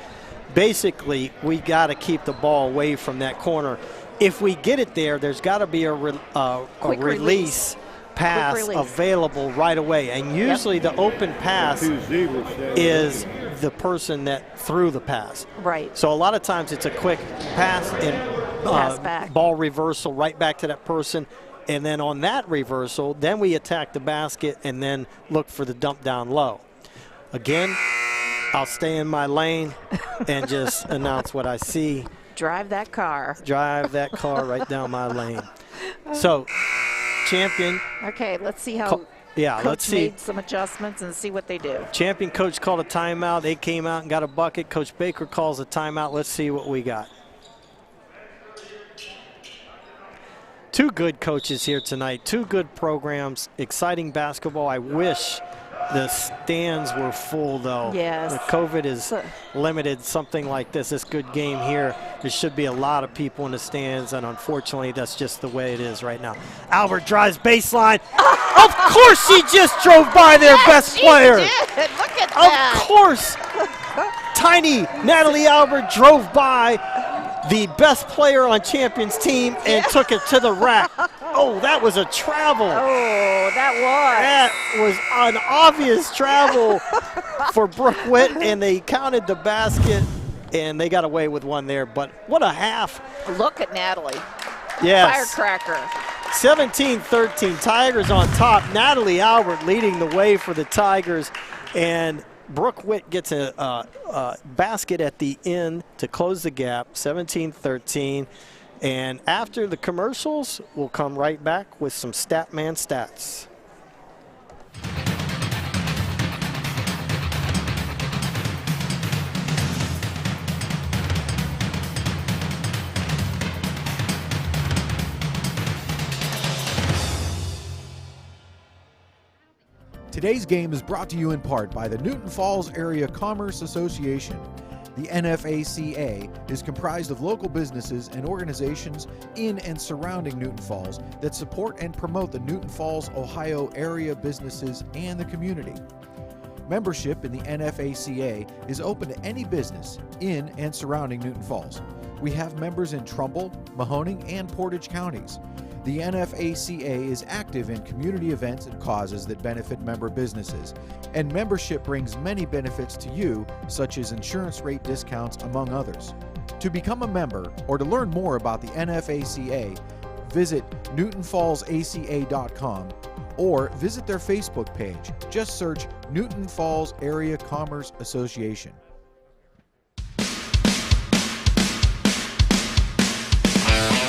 Basically, we got to keep the ball away from that corner. If we get it there, there's got to be a release pass available right away. And usually the open pass is the person that threw the pass. Right. So a lot of times it's a quick pass and ball reversal right back to that person. And then on that reversal, then we attack the basket and then look for the dump down low. Again, I'll stay in my lane and just announce what I see. Drive that car. Drive that car right down my lane. So, Champion. Okay, let's see how Coach made some adjustments and see what they do. Champion coach called a timeout. They came out and got a bucket. Coach Baker calls a timeout. Let's see what we got. Two good coaches here tonight. Two good programs. Exciting basketball. I wish the stands were full, though. Yes. The COVID is limited something like this. This good game here. There should be a lot of people in the stands, and unfortunately, that's just the way it is right now. Albert drives baseline. Of course, she just drove by their best player. Did. Look at that. Of course. Tiny Natalie Albert drove by the best player on Champion's team and took it to the rack. Oh, that was a travel. Oh, That was an obvious travel for Brooke Witt, and they counted the basket, and they got away with one there. But what a half. Look at Natalie. Yes. Firecracker. 17-13, Tigers on top. Natalie Albert leading the way for the Tigers, and Brooke Witt gets a basket at the end to close the gap, 17-13. And after the commercials, we'll come right back with some Statman stats. Today's game is brought to you in part by the Newton Falls Area Commerce Association. The NFACA is comprised of local businesses and organizations in and surrounding Newton Falls that support and promote the Newton Falls, Ohio area businesses and the community. Membership in the NFACA is open to any business in and surrounding Newton Falls. We have members in Trumbull, Mahoning, and Portage counties. The NFACA is active in community events and causes that benefit member businesses, and membership brings many benefits to you, such as insurance rate discounts, among others. To become a member or to learn more about the NFACA, visit newtonfallsaca.com or visit their Facebook page. Just search Newton Falls Area Commerce Association.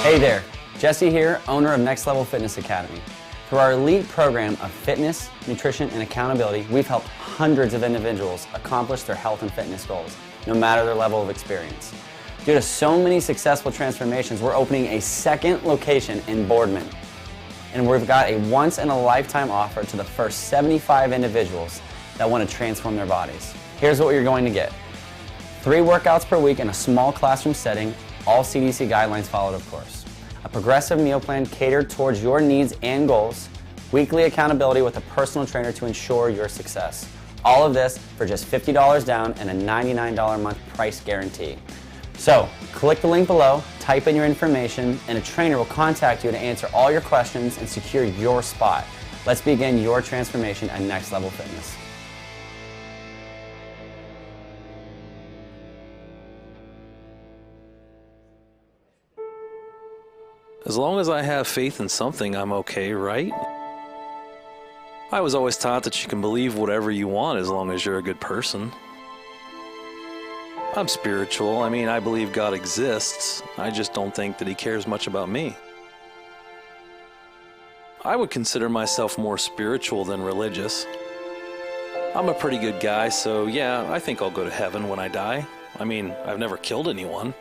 Hey there, Jesse here, owner of Next Level Fitness Academy. Through our elite program of fitness, nutrition, and accountability, we've helped hundreds of individuals accomplish their health and fitness goals, no matter their level of experience. Due to so many successful transformations, we're opening a second location in Boardman. And we've got a once-in-a-lifetime offer to the first 75 individuals that want to transform their bodies. Here's what you're going to get. 3 workouts per week in a small classroom setting, all CDC guidelines followed, of course. A progressive meal plan catered towards your needs and goals, weekly accountability with a personal trainer to ensure your success. All of this for just $50 down and a $99 a month price guarantee. So, click the link below, type in your information, and a trainer will contact you to answer all your questions and secure your spot. Let's begin your transformation at Next Level Fitness. As long as I have faith in something, I'm okay, right? I was always taught that you can believe whatever you want as long as you're a good person. I'm spiritual. I mean, I believe God exists. I just don't think that he cares much about me. I would consider myself more spiritual than religious. I'm a pretty good guy, so yeah, I think I'll go to heaven when I die. I mean, I've never killed anyone.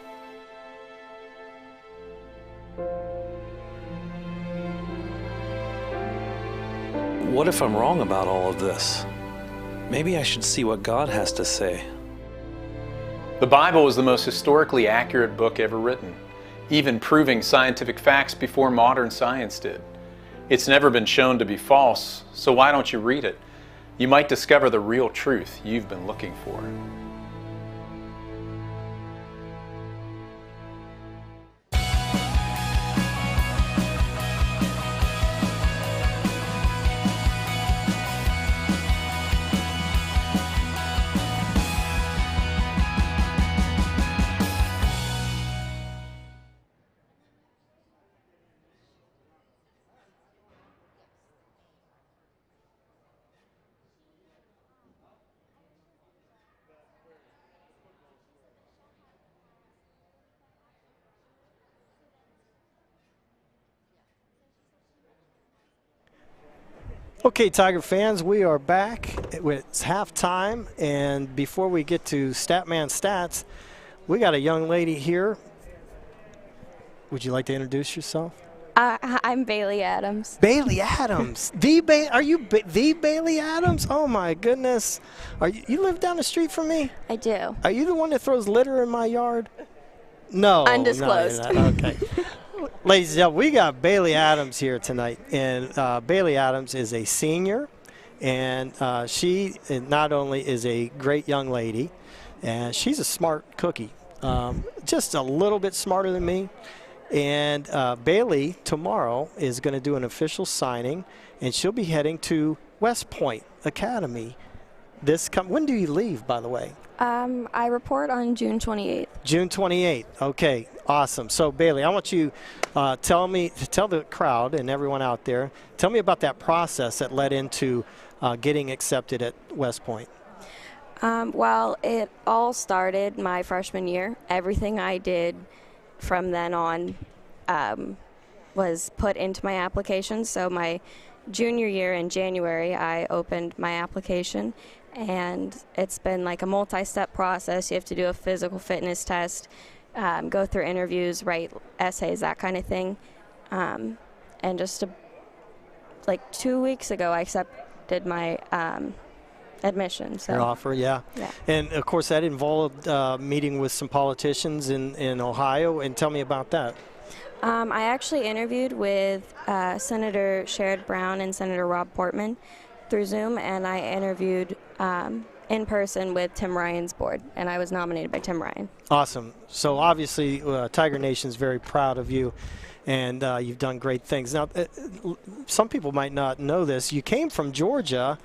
What if I'm wrong about all of this? Maybe I should see what God has to say. The Bible is the most historically accurate book ever written, even proving scientific facts before modern science did. It's never been shown to be false, so why don't you read it? You might discover the real truth you've been looking for. Okay, Tiger fans, we are back. It's halftime, and before we get to Statman Stats, we got a young lady here. Would you like to introduce yourself? I'm Bailey Adams. Bailey Adams. Are you the Bailey Adams? Oh my goodness. You live down the street from me? I do. Are you the one that throws litter in my yard? No. Undisclosed. No, okay. Ladies and gentlemen, we got Bailey Adams here tonight, and Bailey Adams is a senior, and she not only is a great young lady, and she's a smart cookie, just a little bit smarter than me. And Bailey tomorrow is going to do an official signing, and she'll be heading to West Point Academy. When do you leave, by the way? I report on June 28th. June 28th. Okay, awesome. So Bailey, I want you tell the crowd and everyone out there, tell me about that process that led into getting accepted at West Point. Well, it all started my freshman year. Everything I did from then on was put into my application. So my junior year in January, I opened my application. And it's been like a multi-step process. You have to do a physical fitness test, go through interviews, write essays, that kind of thing. And just like 2 weeks ago, I accepted my admission. So. Your offer, yeah. And of course, that involved meeting with some politicians in Ohio. And tell me about that. I actually interviewed with Senator Sherrod Brown and Senator Rob Portman through Zoom, and I interviewed in person with Tim Ryan's board, and I was nominated by Tim Ryan. Awesome. So obviously Tiger Nation's very proud of you, and you've done great things. Now, some people might not know this. You came from Georgia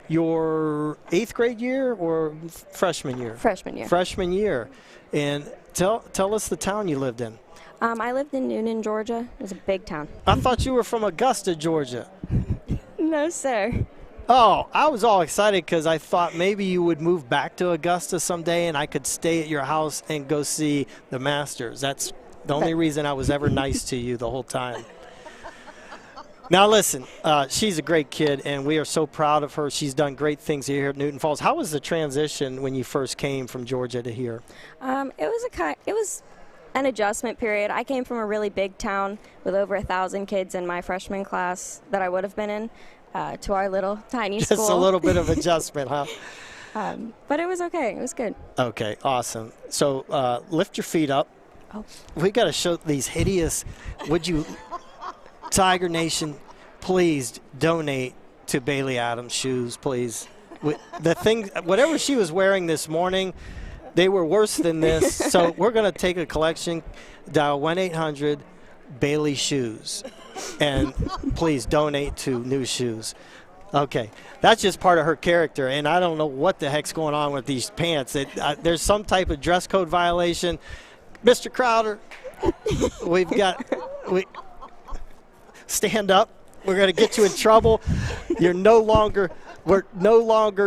your 8th grade year or freshman year? Freshman year. Freshman year. And tell us the town you lived in. I lived in Noonan, Georgia. It was a big town. I thought you were from Augusta, Georgia. No, sir. Oh, I was all excited because I thought maybe you would move back to Augusta someday and I could stay at your house and go see the Masters. That's the only reason I was ever nice to you the whole time. Now, listen, she's a great kid, and we are so proud of her. She's done great things here at Newton Falls. How was the transition when you first came from Georgia to here? It was an adjustment period. I came from a really big town with over 1,000 kids in my freshman class that I would have been in. To our little tiny school. Just a little bit of adjustment, huh? But it was okay. It was good. Okay, awesome. So lift your feet up. Oh. We got to show these hideous. Would you, Tiger Nation, please donate to Bailey Adams shoes, please. Whatever she was wearing this morning, they were worse than this. So we're going to take a collection, dial 1-800-BAILEY shoes. And please donate to new shoes. Okay, that's just part of her character, and I don't know what the heck's going on with these pants. There's some type of dress code violation. Mr. Crowder, we stand up. We're going to get you in trouble. We're no longer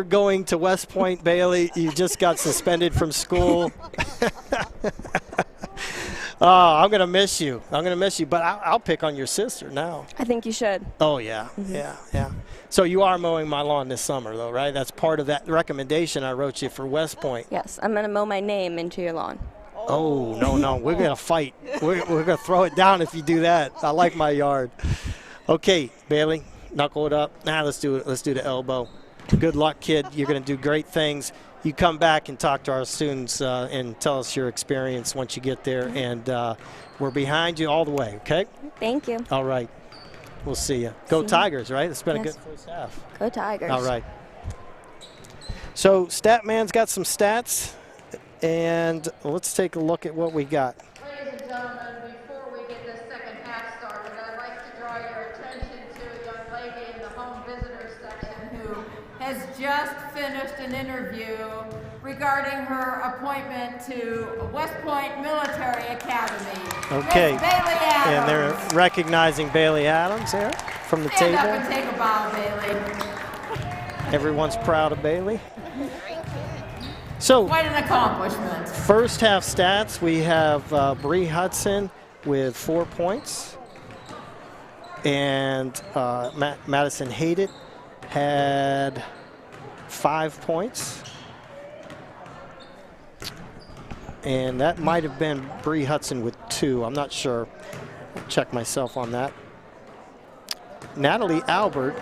going to West Point, Bailey. You just got suspended from school. Oh, I'm going to miss you. But I'll pick on your sister now. I think you should. Oh, yeah. Yeah. So you are mowing my lawn this summer, though, right? That's part of that recommendation I wrote you for West Point. Yes, I'm going to mow my name into your lawn. Oh, no. We're going to fight. We're going to throw it down if you do that. I like my yard. Okay, Bailey, knuckle it up. Now let's do it. Let's do the elbow. Good luck, kid. You're going to do great things. You come back and talk to our students and tell us your experience once you get there. And we're behind you all the way, okay? Thank you. All right. We'll see you. Go Tigers, right? It's been a good first half. Go Tigers. All right. So Statman's got some stats, and let's take a look at what we got. Ladies and gentlemen, before we get this second half started, I'd like to draw your attention to a young lady in the home visitors section who has just finished an interview regarding her appointment to West Point Military Academy. Okay. Miss Bailey Adams. And they're recognizing Bailey Adams there from the Stand table. up and take a bow, Bailey. Everyone's proud of Bailey. So, Quite an accomplishment. first half stats, we have Bree Hudson with 4 points. And Madison Hayden had 5 points. And that might have been Bree Hudson with 2. I'm not sure. I'll check myself on that. Natalie Albert,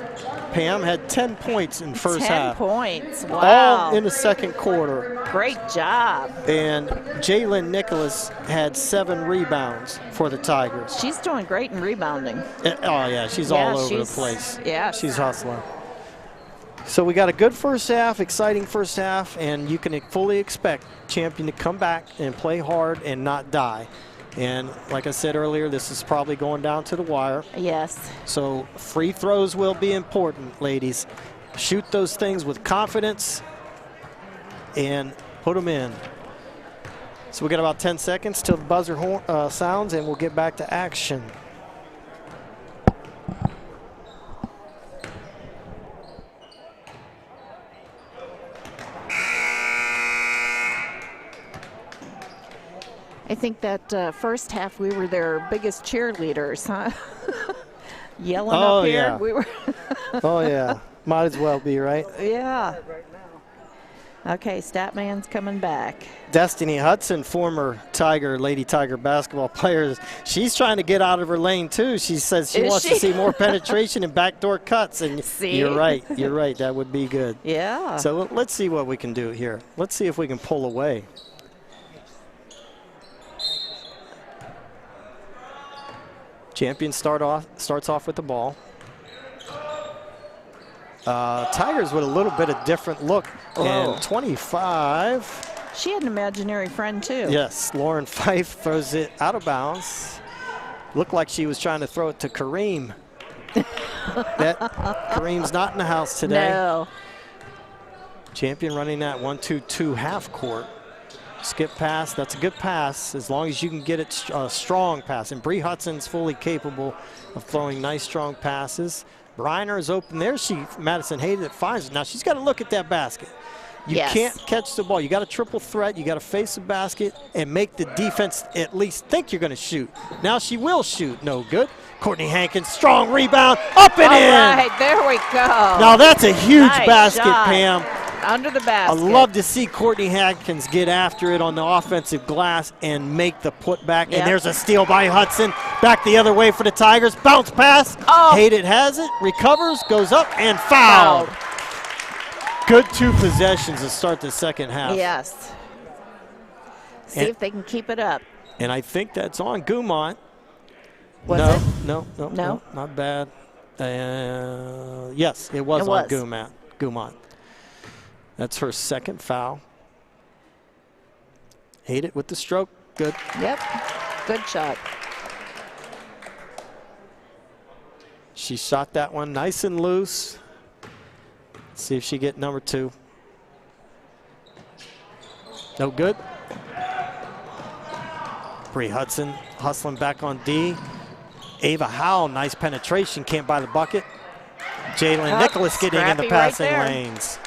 Pam, had 10 points in first 10 half. points. Wow. All in the second quarter. Great job. And Jalen Nicholas had 7 rebounds for the Tigers. She's doing great in rebounding. Oh, yeah, she's all over the place. Yeah. She's hustling. So we got a good first half, exciting first half, and you can fully expect Champion to come back and play hard and not die. And like I said earlier, this is probably going down to the wire. Yes. So free throws will be important, ladies. Shoot those things with confidence and put them in. So we got about 10 seconds till the buzzer sounds, and we'll get back to action. I think that first half we were their biggest cheerleaders, huh? Yelling up here. Yeah. We were. Oh, yeah. Might as well be, right? Yeah. Okay, Statman's coming back. Destiny Hudson, former Lady Tiger basketball player, she's trying to get out of her lane, too. She says she wants to see more penetration and backdoor cuts. And See? You're right. You're right. That would be good. Yeah. So let's see what we can do here. Let's see if we can pull away. Champion starts off with the ball. Tigers with a little bit of different look. And 25. She had an imaginary friend, too. Yes, Lauren Fife throws it out of bounds. Looked like she was trying to throw it to Kareem. Kareem's not in the house today. No. Champion running that 1-2-2 half court. Skip pass, that's a good pass as long as you can get it a strong pass. And Bree Hudson's fully capable of throwing nice strong passes. Reiner is open there. Madison Hayden that finds it. Now she's got to look at that basket. You can't catch the ball. You got a triple threat. You got to face the basket and make the defense at least think you're going to shoot. Now she will shoot. No good. Courtney Hankins, strong rebound, up and in. All right, there we go. Now that's a huge Nice basket, shot. Pam. Under the basket. I love to see Courtney Hankins get after it on the offensive glass and make the putback. Yep. And there's a steal by Hudson. Back the other way for the Tigers. Bounce pass. Oh. Hayden has it. Recovers. Goes up and fouled. Good 2 possessions to start the second half. Yes. See if they can keep it up. And I think that's on Gumont. Was no, it? No, not bad. Yes, it was on Gumont. That's her second foul. Hate it with the stroke. Good. Yep. Good shot. She shot that one nice and loose. Let's see if she get number 2. No good. Bree Hudson hustling back on D. Ava Howell, nice penetration, can't buy the bucket. Jalen Nicholas getting in the passing lanes.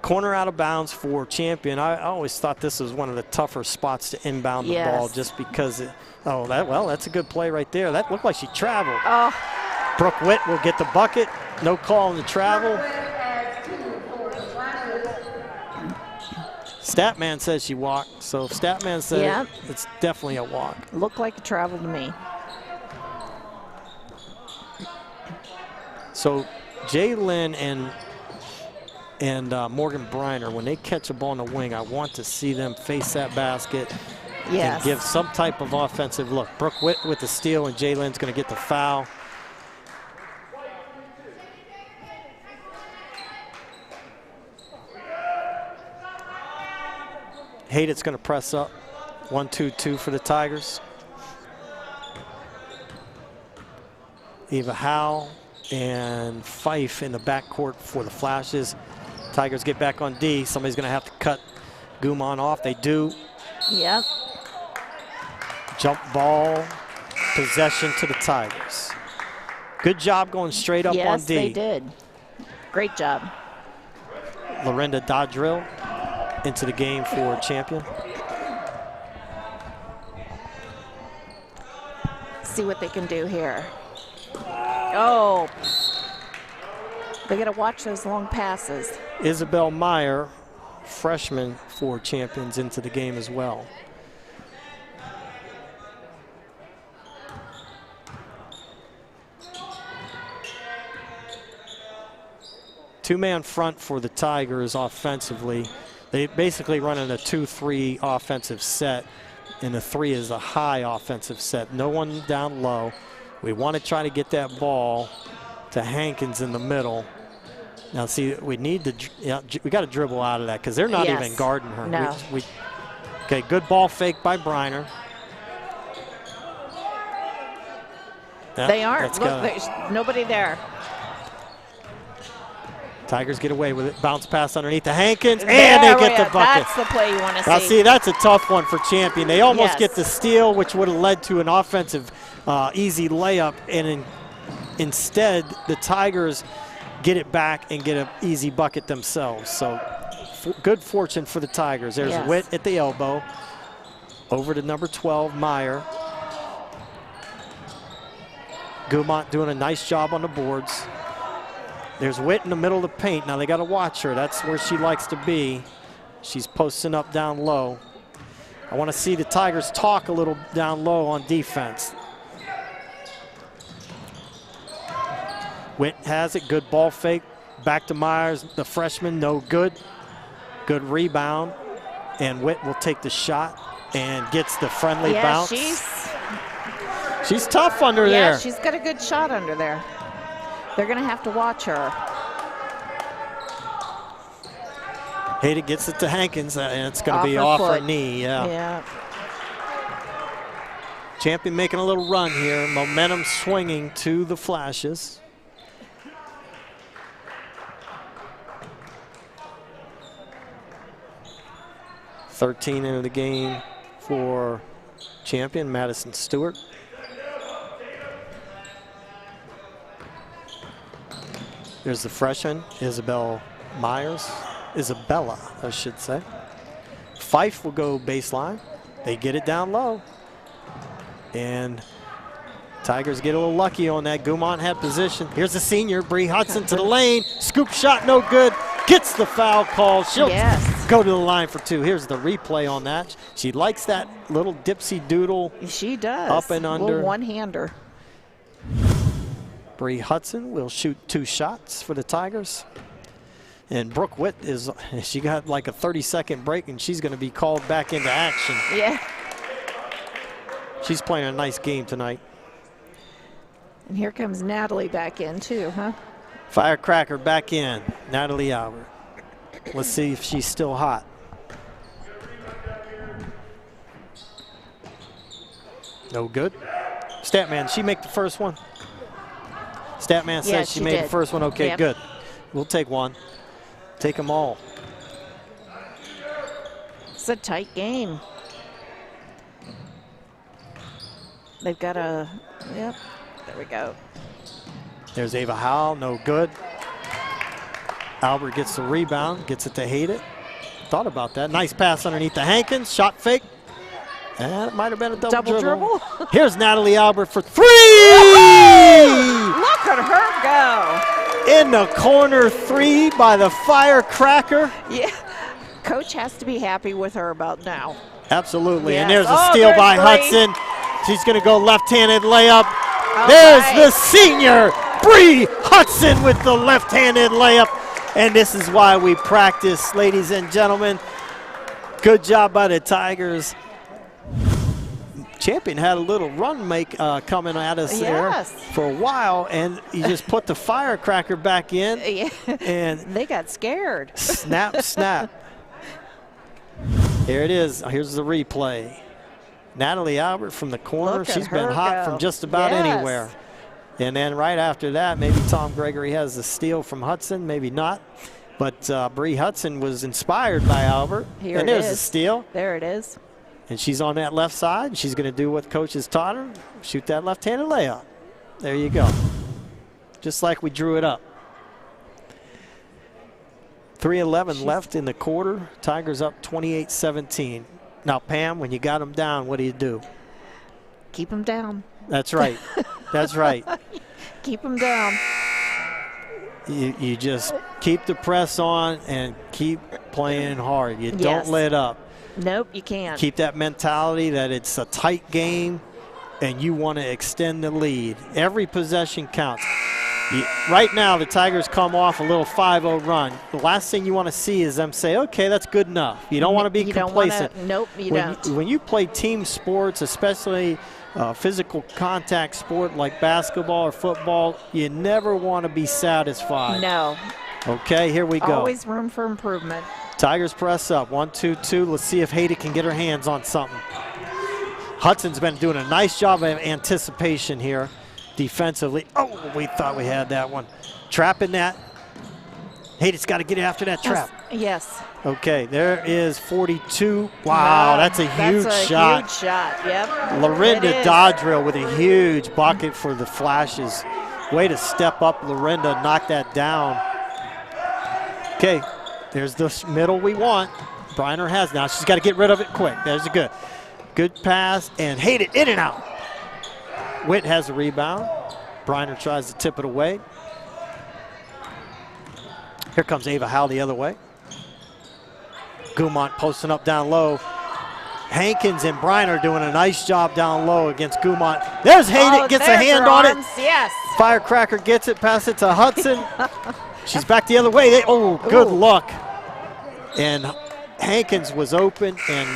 Corner out of bounds for Champion. I always thought this was one of the tougher spots to inbound the ball just because that's a good play right there. That looked like she traveled. Oh. Brooke Witt will get the bucket. No call on the travel. Statman says she walked, so if Statman said it's definitely a walk. Looked like a travel to me. So Jalen and Morgan Briner, when they catch a ball in the wing, I want to see them face that basket and give some type of offensive look. Brooke Witt with the steal, and Jalen's going to get the foul. Hayden's going to press up. 1-2-2 for the Tigers. Eva Howe and Fife in the backcourt for the Flashes. Tigers get back on D. Somebody's going to have to cut Gumon off. They do. Yep. Jump ball, possession to the Tigers. Good job going straight up on D. Yes, they did. Great job. Lorinda Dodrill into the game for Champion. See what they can do here. Oh, they got to watch those long passes. Isabel Meyer, freshman for Champions, into the game as well. Two-man front for the Tigers offensively. They basically run in a 2-3 offensive set, and the 3 is a high offensive set. No one down low. We want to try to get that ball to Hankins in the middle. Now, see, we need to, we got to dribble out of that because they're not even guarding her. No. Okay, good ball fake by Briner. They aren't. Look, there's nobody there. Tigers get away with it. Bounce pass underneath to Hankins, and they get the bucket. That's the play you want to see. Now, see, that's a tough one for Champion. They almost get the steal, which would have led to an offensive easy layup, and instead the Tigers get it back and get an easy bucket themselves. So good fortune for the Tigers. There's Witt at the elbow. Over to number 12, Meyer. Gumont doing a nice job on the boards. There's Witt in the middle of the paint. Now they got to watch her. That's where she likes to be. She's posting up down low. I want to see the Tigers talk a little down low on defense. Witt has it. Good ball fake. Back to Myers, the freshman. No good. Good rebound. And Witt will take the shot and gets the friendly bounce. She's tough under there. Yeah, she's got a good shot under there. They're going to have to watch her. Hayden gets it to Hankins, and it's going to be off her knee. Yeah. Champion making a little run here. Momentum swinging to the Flashes. .13 into the game for Champion, Madison Stewart. There's the freshman, Isabella, I should say. Fife will go baseline. They get it down low. And Tigers get a little lucky on that. Gumont had position. Here's the senior, Bree Hudson to the lane. Scoop shot, no good. Gets the foul call. She'll go to the line for 2. Here's the replay on that. She likes that little dipsy doodle. She does. Up and under. Little one-hander. Bree Hudson will shoot 2 shots for the Tigers. And Brooke Witt she got like a 30-second break, and she's going to be called back into action. Yeah. She's playing a nice game tonight. And here comes Natalie back in too, huh? Firecracker back in, Natalie Albert. Let's see if she's still hot. No good. Statman, she make the first one? Statman says she made the first one. Okay, good. We'll take one. Take them all. It's a tight game. They've got a, yep, there we go. There's Ava Howell, no good. Albert gets the rebound, gets it to Hayden. Thought about that. Nice pass underneath the Hankins, shot fake. And it might have been a double dribble. Here's Natalie Albert for 3! Look at her go. In the corner, 3 by the firecracker. Yeah, Coach has to be happy with her about now. Absolutely, Yes. and there's a Oh, steal there's by Bree. Hudson. She's gonna go left-handed layup. All There's right. the senior, Bree Hudson with the left-handed layup. And this is why we practice, ladies and gentlemen. Good job by the Tigers. Champion had a little run coming at us there for a while, and you just put the firecracker back in, Yeah. and They got scared. snap, snap. Here it is. Here's the replay. Natalie Albert from the corner. Look at She's been her hot go. from just about Yes. anywhere. And then right after that, maybe Tom Gregory has the steal from Hudson, maybe not. But Bree Hudson was inspired by Albert. Here and it there's the is. steal. There it is. And she's on that left side. She's going to do what coach has taught her, shoot that left-handed layup. There you go. Just like we drew it up. 3:11 left in the quarter. Tigers up 28-17. Now, Pam, when you got them down, what do? Keep them down. That's right. That's right. Keep them down. You just keep the press on and keep playing hard. You Yes. don't let up. Nope, you can't. Keep that mentality that it's a tight game and you want to extend the lead. Every possession counts. Right now, the Tigers come off a little 5-0 run. The last thing you want to see is them say, okay, that's good enough. You don't want to be complacent. Nope, you don't. When you play team sports, especially physical contact sport like basketball or football, you never want to be satisfied. No. Okay, here we go. Always room for improvement. Tigers press up, 1-2-2. Let's see if Hayden can get her hands on something. Hudson's been doing a nice job of anticipation here defensively. Oh, we thought we had that one. Trapping that. Hayden's got to get after that trap. Yes. Okay, there is 42. Wow, that's a huge shot. Huge shot, yep. Lorinda It is. Dodrill with a huge bucket for the Flashes. Way to step up, Lorinda, knock that down. Okay, there's the middle we want. Briner has now. She's got to get rid of it quick. There's a good pass, and Hayden in and out. Witt has the rebound. Briner tries to tip it away. Here comes Ava Howell the other way. Gumont posting up down low. Hankins and Briner doing a nice job down low against Gumont. There's Hayden, gets a hand on it. Yes. Firecracker gets it, pass it to Hudson. She's back the other way. Good luck. And Hankins was open, and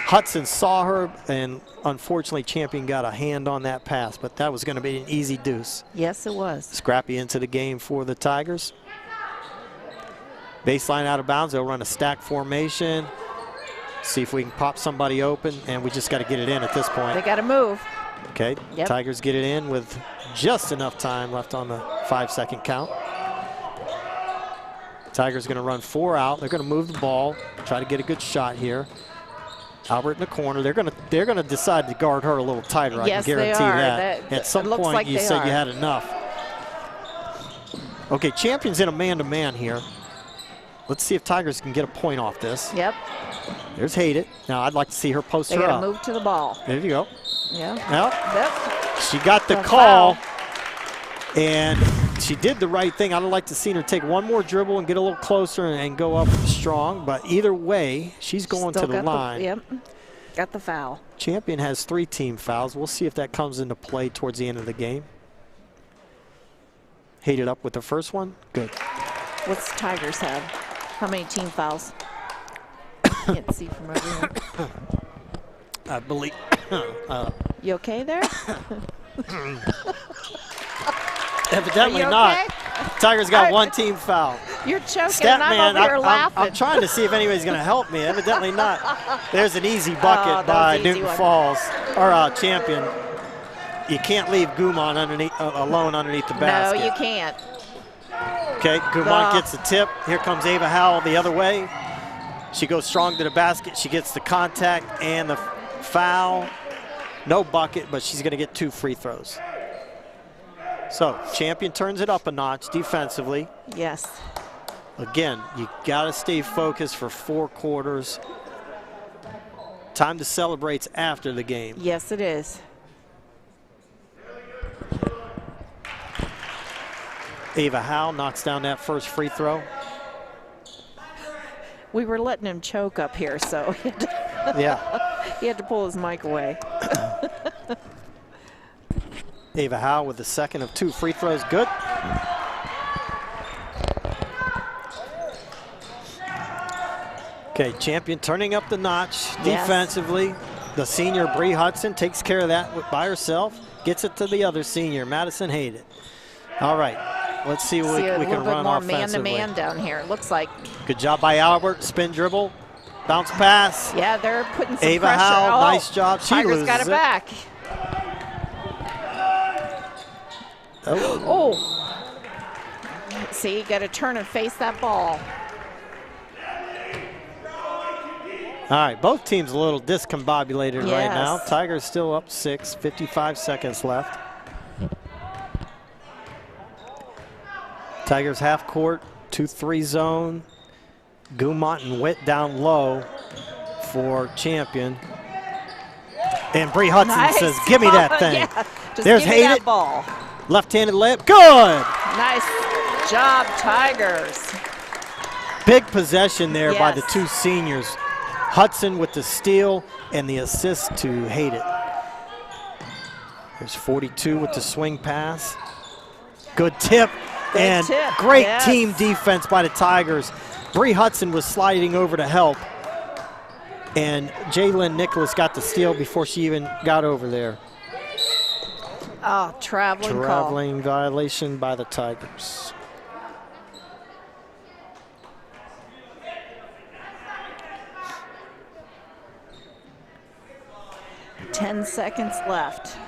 Hudson saw her, and unfortunately Champion got a hand on that pass, but that was going to be an easy deuce. Yes, it was. Scrappy into the game for the Tigers. Baseline out of bounds. They'll run a stack formation. See if we can pop somebody open, and we just got to get it in at this point. They got to move. Okay, Yep. Tigers get it in with just enough time left on the 5-second count. Tigers going to run 4 out. They're going to move the ball, try to get a good shot here. Albert in the corner. They're going to decide to guard her a little tighter. Yes, I can guarantee they are. that. At some it looks point, like you they said are. you had enough. Okay, Champion's in a man-to-man here. Let's see if Tigers can get a point off this. Yep. There's Hayden. Now I'd like to see her post They her got up. to move to the ball. There you go. Yeah. Well, Yep. she got the The call, foul. and she did the right thing. I'd like to see her take one more dribble and get a little closer and go up strong. But either way, she's going Still to the got line. Yep. Got the foul. Champion has 3 team fouls. We'll see if that comes into play towards the end of the game. Hayden up with the first one. Good. What's the Tigers have? How many team fouls? Can't see from over here. I believe. You okay there? Evidently Are you not. okay? Tigers got 1 team foul. You're choking, Stat and I'm man, over here laughing. I'm trying to see if anybody's going to help me. Evidently not. There's an easy Oh, bucket that was by an easy Newton one. Falls, or Champion. You can't leave Gumont alone underneath the No, basket. you can't. Okay, Gumont gets the tip. Here comes Ava Howell the other way. She goes strong to the basket. She gets the contact and the foul. No bucket, but she's going to get 2 free throws. So Champion turns it up a notch defensively. Yes. Again, you got to stay focused for 4 quarters. Time to celebrate after the game. Yes, it is. Ava Howe knocks down that first free throw. We were letting him choke up here, so he had to, Yeah. he had to pull his mic away. Ava Howe with the second of 2 free throws. Good. Okay, Champion turning up the notch defensively. The senior Bree Hudson takes care of that by herself. Gets it to the other senior, Madison Hayden. All right, let's see what we can run offensively. Man-to-man down here, looks like. Good job by Albert, spin dribble, bounce pass. Yeah, they're putting some Ava pressure. Howe, nice job. She Tigers loses got it back. Oh. See, you got to turn and face that ball. All right, both teams a little discombobulated right now. Yes. Tigers still up 6, 55 seconds left. Tigers half court, 2-3 zone. Gumont and Witt down low for Champion. And Bree Hudson says, give me that thing. Yeah, just there's give me that Hayden. ball. Left-handed layup, good! Nice job, Tigers. Big possession there by the Yes. 2 seniors. Hudson with the steal and the assist to Hayden. There's 42 with the swing pass. Good tip. Good and tip, great yes. team defense by the Tigers. Bree Hudson was sliding over to help. And Jalen Nicholas got the steal before she even got over there. Oh, traveling call. Violation by the Tigers. Ten seconds left.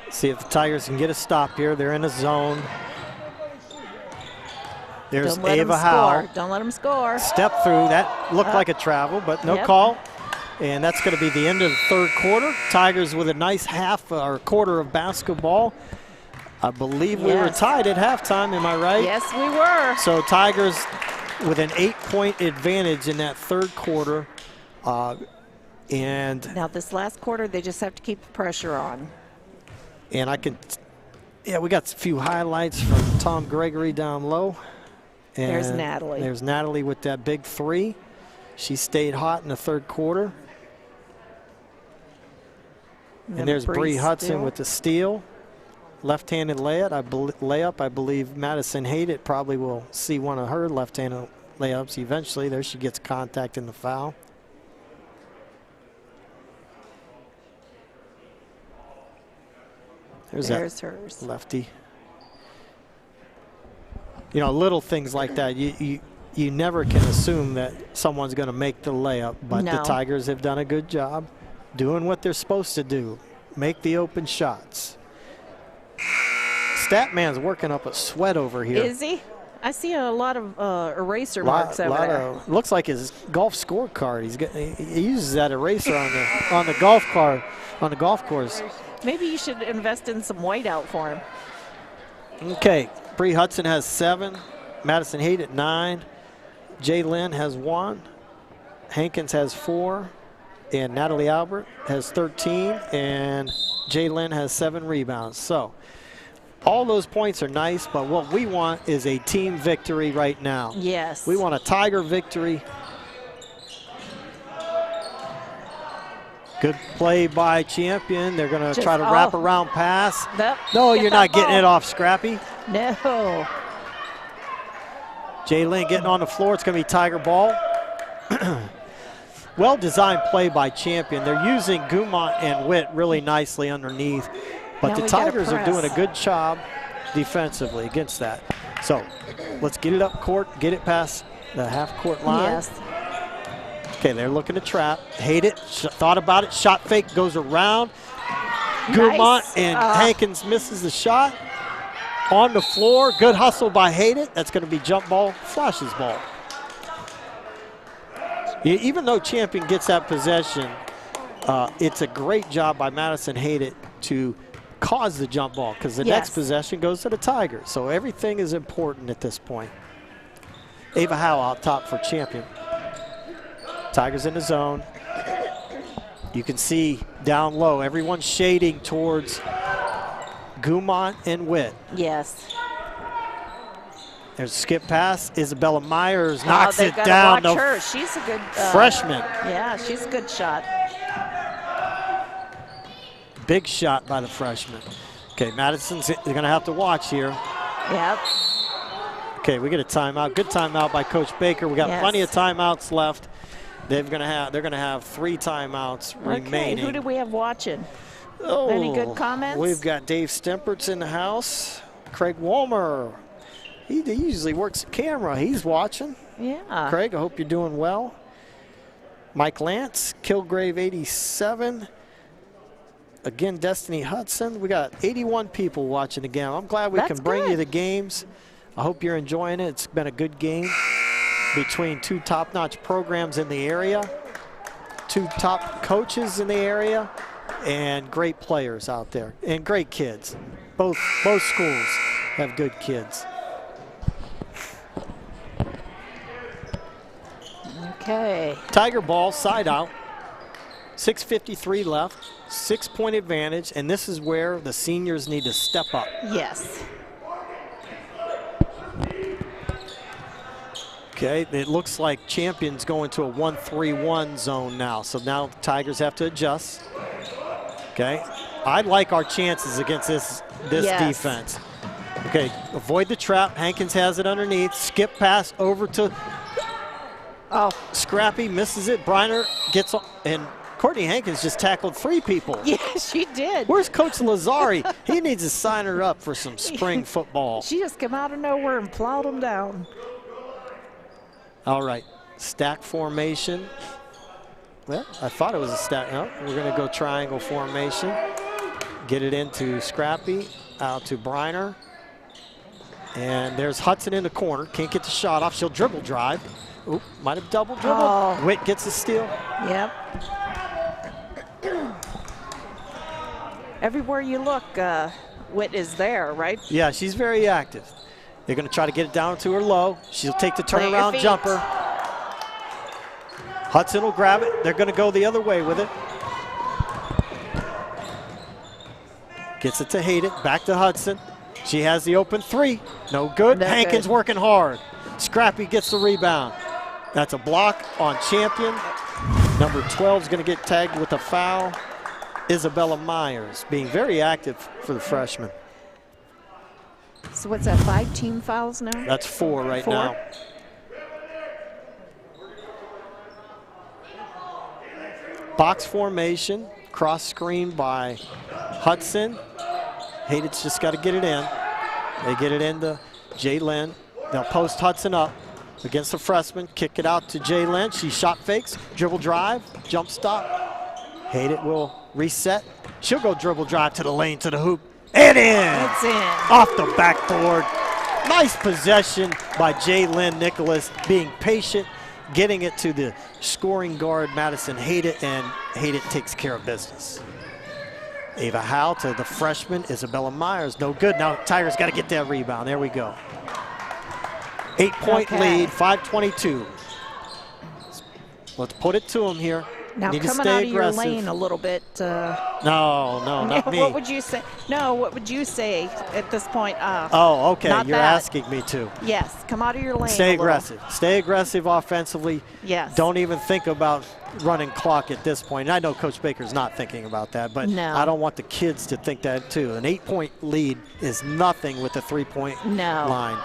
See if the Tigers can get a stop here. They're in a zone. There's Don't let Ava them Howe. score. Don't let them score. Step through. That looked like a travel, but no Yep. call. And that's going to be the end of the 3rd quarter. Tigers with a nice half or quarter of basketball. I believe we were Yes. tied at halftime, am I right? Yes, we were. So Tigers with an 8-point advantage in that 3rd quarter. And Now this last quarter, they just have to keep the pressure on. I can, we got a few highlights from Tom Gregory down low. And There's Natalie. There's Natalie with that big 3. She stayed hot in the 3rd quarter. And there's Bree Hudson with the steal. Left-handed layup. I believe Madison Hayden probably will see one of her left-handed layups eventually. There she gets contact in the foul. There's hers. Lefty. You know, little things like that. You never can assume that someone's going to make the layup, but the No. Tigers have done a good job doing what they're supposed to do. Make the open shots. Statman's working up a sweat over here. Is he? I see a lot of eraser marks over there. Looks like his golf scorecard. He uses that eraser on the golf cart on the golf course. Maybe you should invest in some whiteout for him. Okay, Bree Hudson has 7. Madison Hayden 9. Jay Lynn has 1. Hankins has 4. And Natalie Albert has 13. And Jay Lynn has 7 rebounds. So all those points are nice, but what we want is a team victory right now. Yes. We want a Tiger victory. Good play by Champion. They're going to try to wrap around pass. No, you're not getting it off, Scrappy. No. Jay Lynn getting on the floor. It's going to be Tiger ball. Well-designed play by Champion. They're using Gumont and Witt really nicely underneath. But Now the we gotta Tigers are doing a press. good job defensively against that. So let's get it up court, get it past the half-court line. Yes. Okay, they're looking to trap. Hate it, thought about it, shot fake, goes around. Gumont and Hankins misses the shot. On the floor, good hustle by Hayden. That's going to be jump ball, Flash's ball. Even though Champion gets that possession, it's a great job by Madison Hayden to cause the jump ball, because the next possession goes to the Tigers. So everything is important at this point. Ava Howe out top for Champion. Tigers in the zone. You can see down low, everyone's shading towards Gumont and Witt. Yes. There's a skip pass. Isabella Myers knocks they've it got down. to watch her. She's a good freshman. Yeah, she's a good shot. Big shot by the freshman. Okay, Madison's going to have to watch here. Yep. Okay, we get a timeout. Good timeout by Coach Baker. We got plenty of timeouts left. They're going to have 3 timeouts remaining. Who do we have watching? Oh, any good comments? We've got Dave Stempert's in the house. Craig Walmer. He usually works the camera. He's watching. Yeah. Craig, I hope you're doing well. Mike Lance, Kilgrave 87. Again, Destiny Hudson. We got 81 people watching the game. I'm glad we can bring you the games. I hope you're enjoying it. It's been a good game between 2 top-notch programs in the area, 2 top coaches in the area, and great players out there, and great kids. Both schools have good kids. Okay. Tiger ball, side out. 6:53 left, 6-point advantage, and this is where the seniors need to step up. Yes. Okay, it looks like Champion's going to a 1-3-1 zone now, so now Tigers have to adjust. Okay, I like our chances against this defense. Okay, avoid the trap. Hankins has it underneath. Skip pass over to Scrappy, misses it. Briner gets on, and Courtney Hankins just tackled 3 people. Yeah, she did. Where's Coach Lazari? He needs to sign her up for some spring football. She just came out of nowhere and plowed them down. All right, stack formation. Well, I thought it was a stack. No, we're going to go triangle formation. Get it into Scrappy, out to Briner. And there's Hudson in the corner. Can't get the shot off. She'll dribble drive. Oop, might have double dribbled. Oh. Witt gets the steal. Yep. Everywhere you look, Witt is there, right? Yeah, she's very active. They're going to try to get it down to her low. She'll take the turnaround jumper. Hudson will grab it. They're going to go the other way with it. Gets it to Hayden. Back to Hudson. She has the open 3. No good. No Hankins good. working hard. Scrappy gets the rebound. That's a block on Champion. Number 12 is going to get tagged with a foul. Isabella Myers being very active for the freshman. So what's that, 5 team fouls now? That's 4 right 4? now. Box formation, cross screen by Hudson. Hayden's just got to get it in. They get it into Jalen. They'll post Hudson up against the freshman. Kick it out to Jalen. She shot fakes, dribble drive, jump stop. Hayden will reset. She'll go dribble drive to the lane, to the hoop. And in. It's in. Off the backboard. Nice possession by Jalen Nicholas, being patient, getting it to the scoring guard, Madison Hayden, and Hayden takes care of business. Ava Howe to the freshman, Isabella Myers. No good. Now Tigers got to get that rebound. There we go. 8-point lead, 5:22. Let's put it to them here. Now Need to coming stay out of your aggressive. lane a little bit. No, not me. What would you say? No, what would you say at this point? Oh, okay. Not You're that. asking me to. Yes, come out of your lane. Stay a little. aggressive. Stay aggressive offensively. Yes. Don't even think about running clock at this point. And I know Coach Baker's not thinking about that, but No. I don't want the kids to think that too. An 8-point lead is nothing with a 3-point No. line.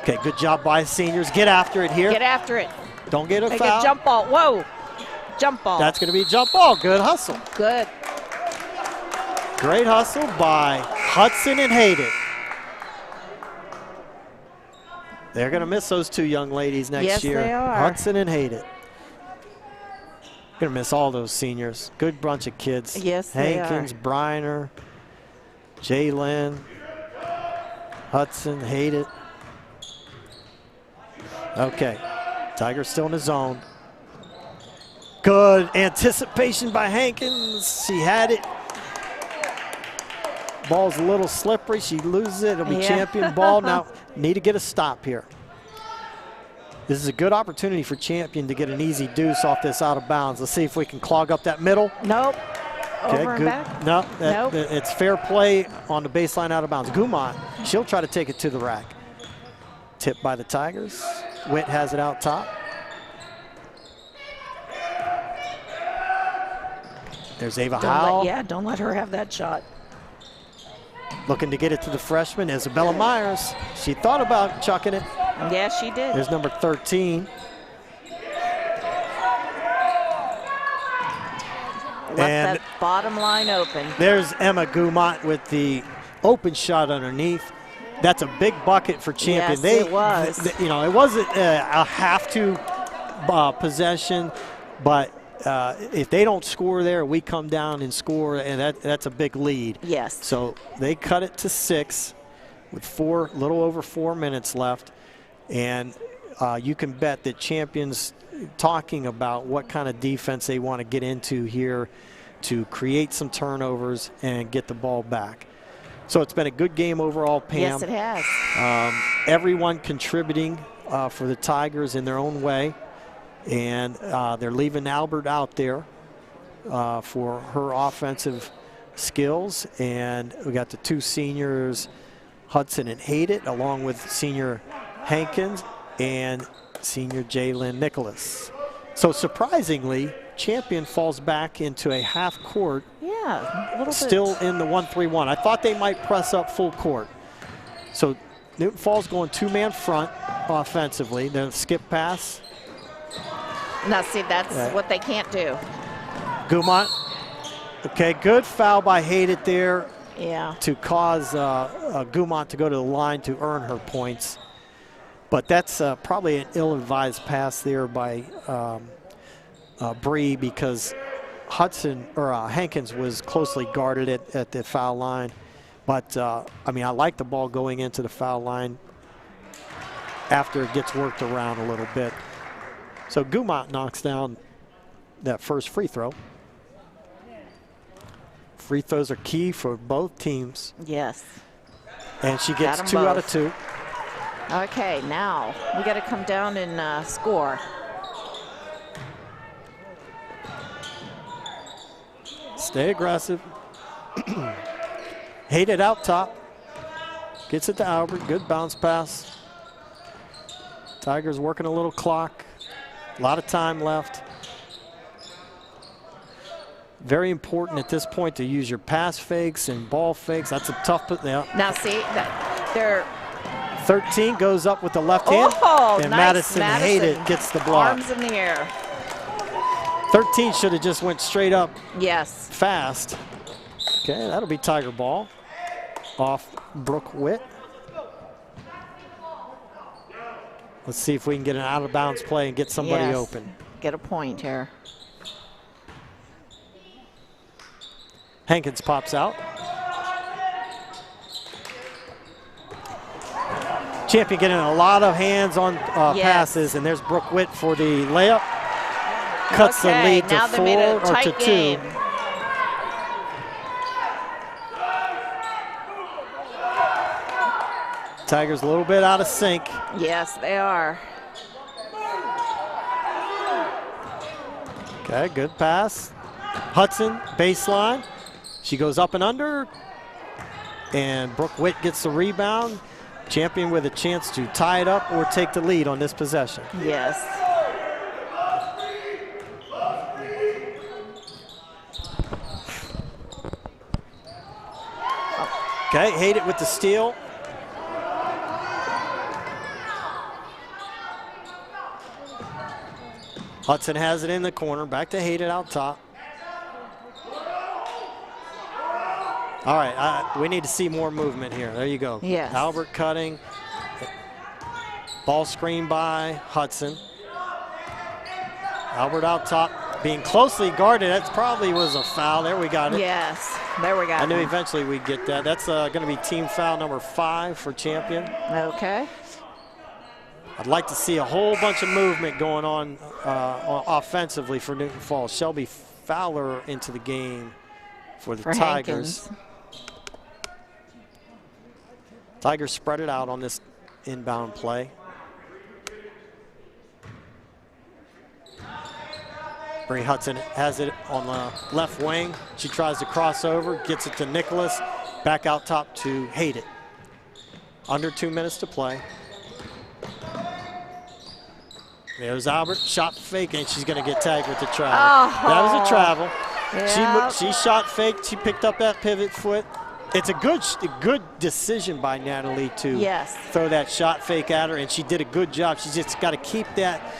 Okay, good job by seniors. Get after it here. Get after it. Don't get a Make foul. a jump ball. Whoa. Jump ball. That's going to be a jump ball. Good hustle. Good. Great hustle by Hudson and Hayden. They're going to miss those 2 young ladies next Yes, year. they are. Hudson and Hayden. Going to miss all those seniors. Good bunch of kids. Yes, they are. Hankins, Briner, Jalen, Hudson, Hayden. Okay. Tigers still in the zone. Good anticipation by Hankins. She had it. Ball's a little slippery. She loses it. It'll be Champion ball. Now, need to get a stop here. This is a good opportunity for Champion to get an easy deuce off this out of bounds. Let's see if we can clog up that middle. Nope. Okay, Over and good. back? No, it's fair play on the baseline out of bounds. Gumont, she'll try to take it to the rack. Tipped by the Tigers. Witt has it out top. There's Ava Howell. Don't let her have that shot. Looking to get it to the freshman, Isabella Myers. She thought about chucking it. Yeah, she did. There's number 13. Left that bottom line open. There's Emma Gumont with the open shot underneath. That's a big bucket for Champion. Yes, it was. It wasn't a have-to possession, but if they don't score there, we come down and score, and that's a big lead. Yes. So they cut it to 6 with little over 4 minutes left, and you can bet that Champion's talking about what kind of defense they want to get into here to create some turnovers and get the ball back. So it's been a good game overall, Pam. Yes, it has. Everyone contributing for the Tigers in their own way. And they're leaving Albert out there for her offensive skills. And we got the 2 seniors, Hudson and Haydett, along with senior Hankins and senior Jalen Nicholas. So surprisingly, Champion falls back into a half court. Yeah, a little still bit. in the 1-3-1. I thought they might press up full court. So Newton Falls going 2-man front offensively. Then skip pass. Now, see, that's what they can't do. Gumont. Okay, good foul by Haydett there. Yeah. To cause Gumont to go to the line to earn her points. But that's probably an ill-advised pass there by Bree, because Hankins was closely guarded at the foul line. But, I like the ball going into the foul line after it gets worked around a little bit. So Gumont knocks down that first free throw. Free throws are key for both teams. Yes. And she gets 2 out of 2. Okay, now we got to come down and score. Stay aggressive. Hate it out top. Gets it to Albert. Good bounce pass. Tigers working a little clock. A lot of time left. Very important at this point to use your pass fakes and ball fakes. That's a tough. Yeah. Now see they're 13 goes up with the left hand, and nice. Madison Haydett gets the block. Arms in the air. 13 should have just went straight up. Yes. Fast. Okay, that'll be Tiger ball off Brooke Witt. Let's see if we can get an out of bounds play and get somebody open. Get a point here. Hankins pops out. Champion getting a lot of hands on passes, and there's Brooke Witt for the layup. Cuts the lead to 4 or to 2. Tigers a little bit out of sync. Yes, they are. Okay, good pass. Hudson, baseline. She goes up and under, and Brooke Witt gets the rebound. Champion with a chance to tie it up or take the lead on this possession. Yes. Okay, Haydett with the steal. Hudson has it in the corner. Back to Haydett out top. All right, we need to see more movement here. There you go. Yes. Albert cutting. Ball screen by Hudson. Albert out top, being closely guarded. That probably was a foul. There we got it. Yes, there we got it. I knew eventually we'd get that. That's going to be team foul number 5 for Champion. Okay. I'd like to see a whole bunch of movement going on offensively for Newton Falls. Shelby Fowler into the game for the Tigers. Hankins. Tigers spread it out on this inbound play. Bree Hudson has it on the left wing. She tries to cross over, gets it to Nicholas. Back out top to Hate It. Under 2 minutes to play. There's Albert, shot fake, and she's going to get tagged with the travel. Oh. That was a travel. Yep. She shot fake. She picked up that pivot foot. It's a good decision by Natalie to throw that shot fake at her, and she did a good job. She's just got to keep that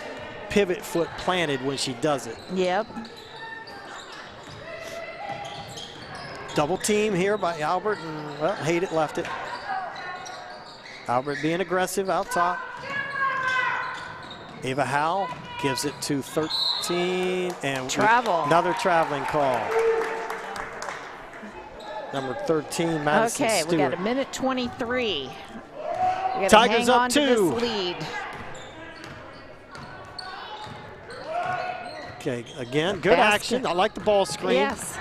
pivot foot planted when she does it. Yep. Double team here by Albert, and well, Hate It left it. Albert being aggressive out top. Ava Howell gives it to 13, and another traveling call. Number 13, Madison Stewart. We got a minute 23. We got Tigers hang up on 2. To this lead. Okay, again, good action. I like the ball screen. Yes.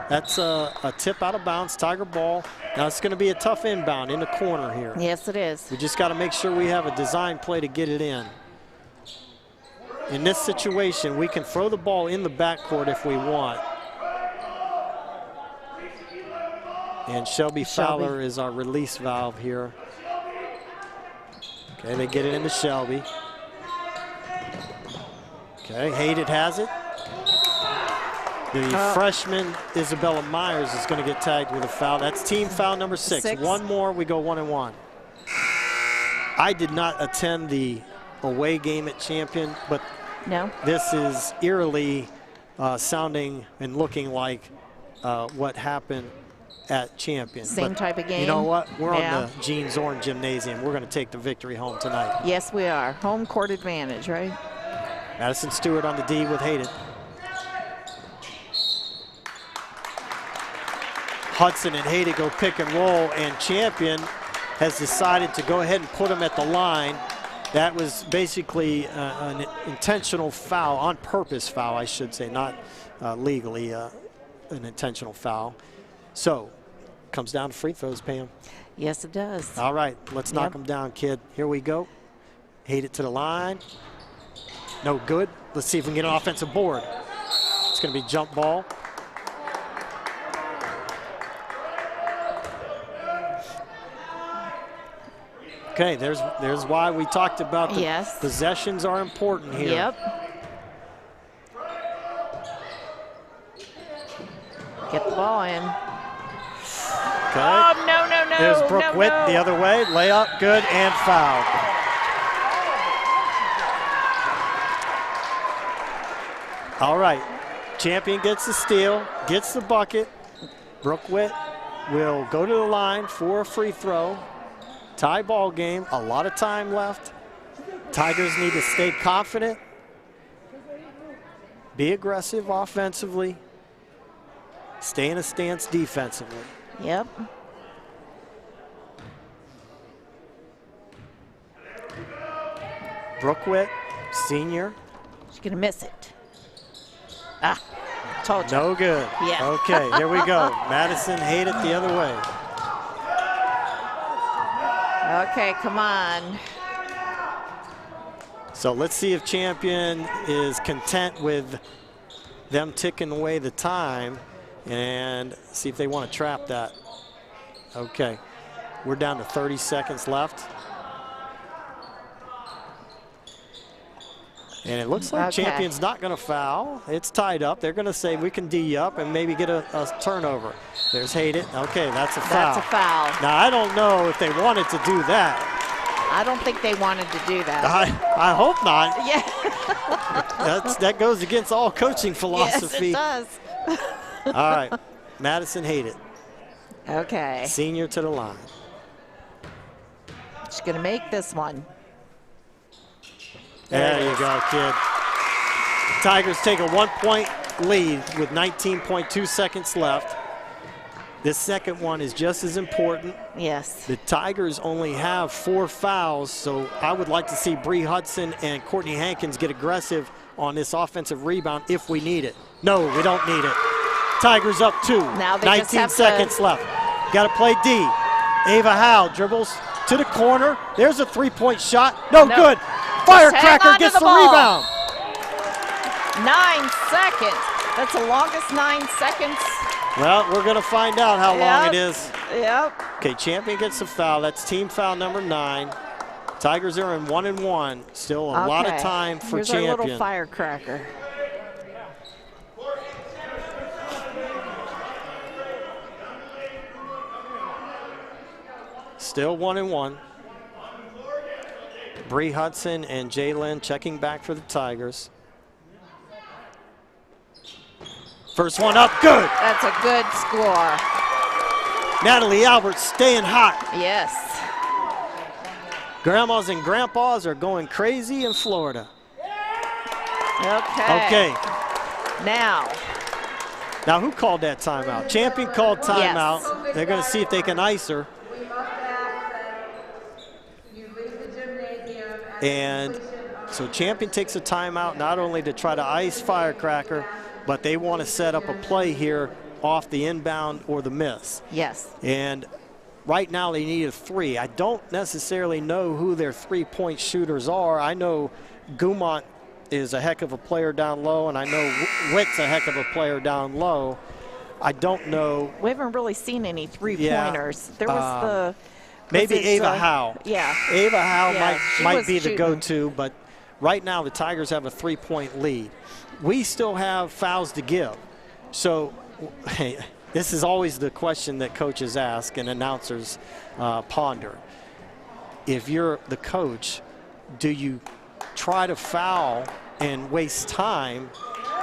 That's a tip out of bounds, Tiger ball. Now it's going to be a tough inbound in the corner here. Yes, it is. We just got to make sure we have a design play to get it in. In this situation, we can throw the ball in the backcourt if we want. And Shelby Fowler is our release valve here. Okay, they get it into Shelby. Okay, Hate It has it. The freshman Isabella Myers is going to get tagged with a foul. That's team foul number 6. One more, we go 1-1. I did not attend the away game at Champion, but this is eerily sounding and looking like what happened at Champion. Same type of game. You know what? We're on the Jean Zorn Gymnasium. We're going to take the victory home tonight. Yes, we are. Home court advantage, right? Madison Stewart on the D with Hate It. Hudson and Hate It go pick and roll, and Champion has decided to go ahead and put him at the line. That was basically an intentional foul, on purpose foul, I should say, not legally an intentional foul. So, comes down to free throws, Pam. Yes, it does. All right, let's knock them down, kid. Here we go. Hate It to the line. No good. Let's see if we can get an offensive board. It's going to be jump ball. Okay, there's why we talked about the possessions are important here. Yep. Get the ball in. Okay. Oh, no. There's Brooke Witt the other way. Layup, good, and foul. All right. Champion gets the steal, gets the bucket. Brooke Witt will go to the line for a free throw. Tie ball game, a lot of time left. Tigers need to stay confident, be aggressive offensively, stay in a stance defensively. Yep. Brooke Witt, senior. She's going to miss it. Ah, told you. No good. Yeah. Okay, here we go. Madison Hate It the other way. Okay, come on. So let's see if Champion is content with them ticking away the time and see if they want to trap that. Okay, we're down to 30 seconds left. And it looks like Champion's not going to foul. It's tied up. They're going to say we can D up and maybe get a turnover. There's Hate It. Okay, that's a foul. That's a foul. Now, I don't know if they wanted to do that. I don't think they wanted to do that. I hope not. Yeah. that goes against all coaching philosophy. Yes, it does. All right, Madison Hate It. Okay. Senior to the line. She's going to make this one. There you go, kid. Tigers take a 1-point lead with 19.2 seconds left. This second one is just as important. Yes. The Tigers only have 4 fouls, so I would like to see Bree Hudson and Courtney Hankins get aggressive on this offensive rebound if we need it. No, we don't need it. Tigers up 2. Now they 19 seconds left. Got to play D. Ava Howe dribbles to the corner. There's a 3-point shot. No good. Firecracker gets the rebound. 9 seconds. That's the longest 9 seconds. Well, we're going to find out how long it is. Yep. Okay, Champion gets a foul. That's team foul number 9. Tigers are in 1-1. Still a lot of time for Here's Champion. Our little firecracker. Still 1-1. Bree Hudson and Jalen checking back for the Tigers. First one up, good. That's a good score. Natalie Albert staying hot. Yes. Grandmas and grandpas are going crazy in Florida. Okay. Now who called that timeout? Champion called timeout. Yes. They're going to see if they can ice her. And so Champion takes a timeout not only to try to ice Firecracker, but they want to set up a play here off the inbound or the miss. Yes. And right now they need a 3. I don't necessarily know who their 3-point shooters are. I know Gumont is a heck of a player down low, and I know Witt's a heck of a player down low. I don't know. We haven't really seen any 3-pointers. There was the maybe Ava Howe. Yeah. Ava Howe might be the shooting. go-to, but right now the Tigers have a 3-point lead. We still have fouls to give. So hey, this is always the question that coaches ask and announcers ponder. If you're the coach, do you try to foul and waste time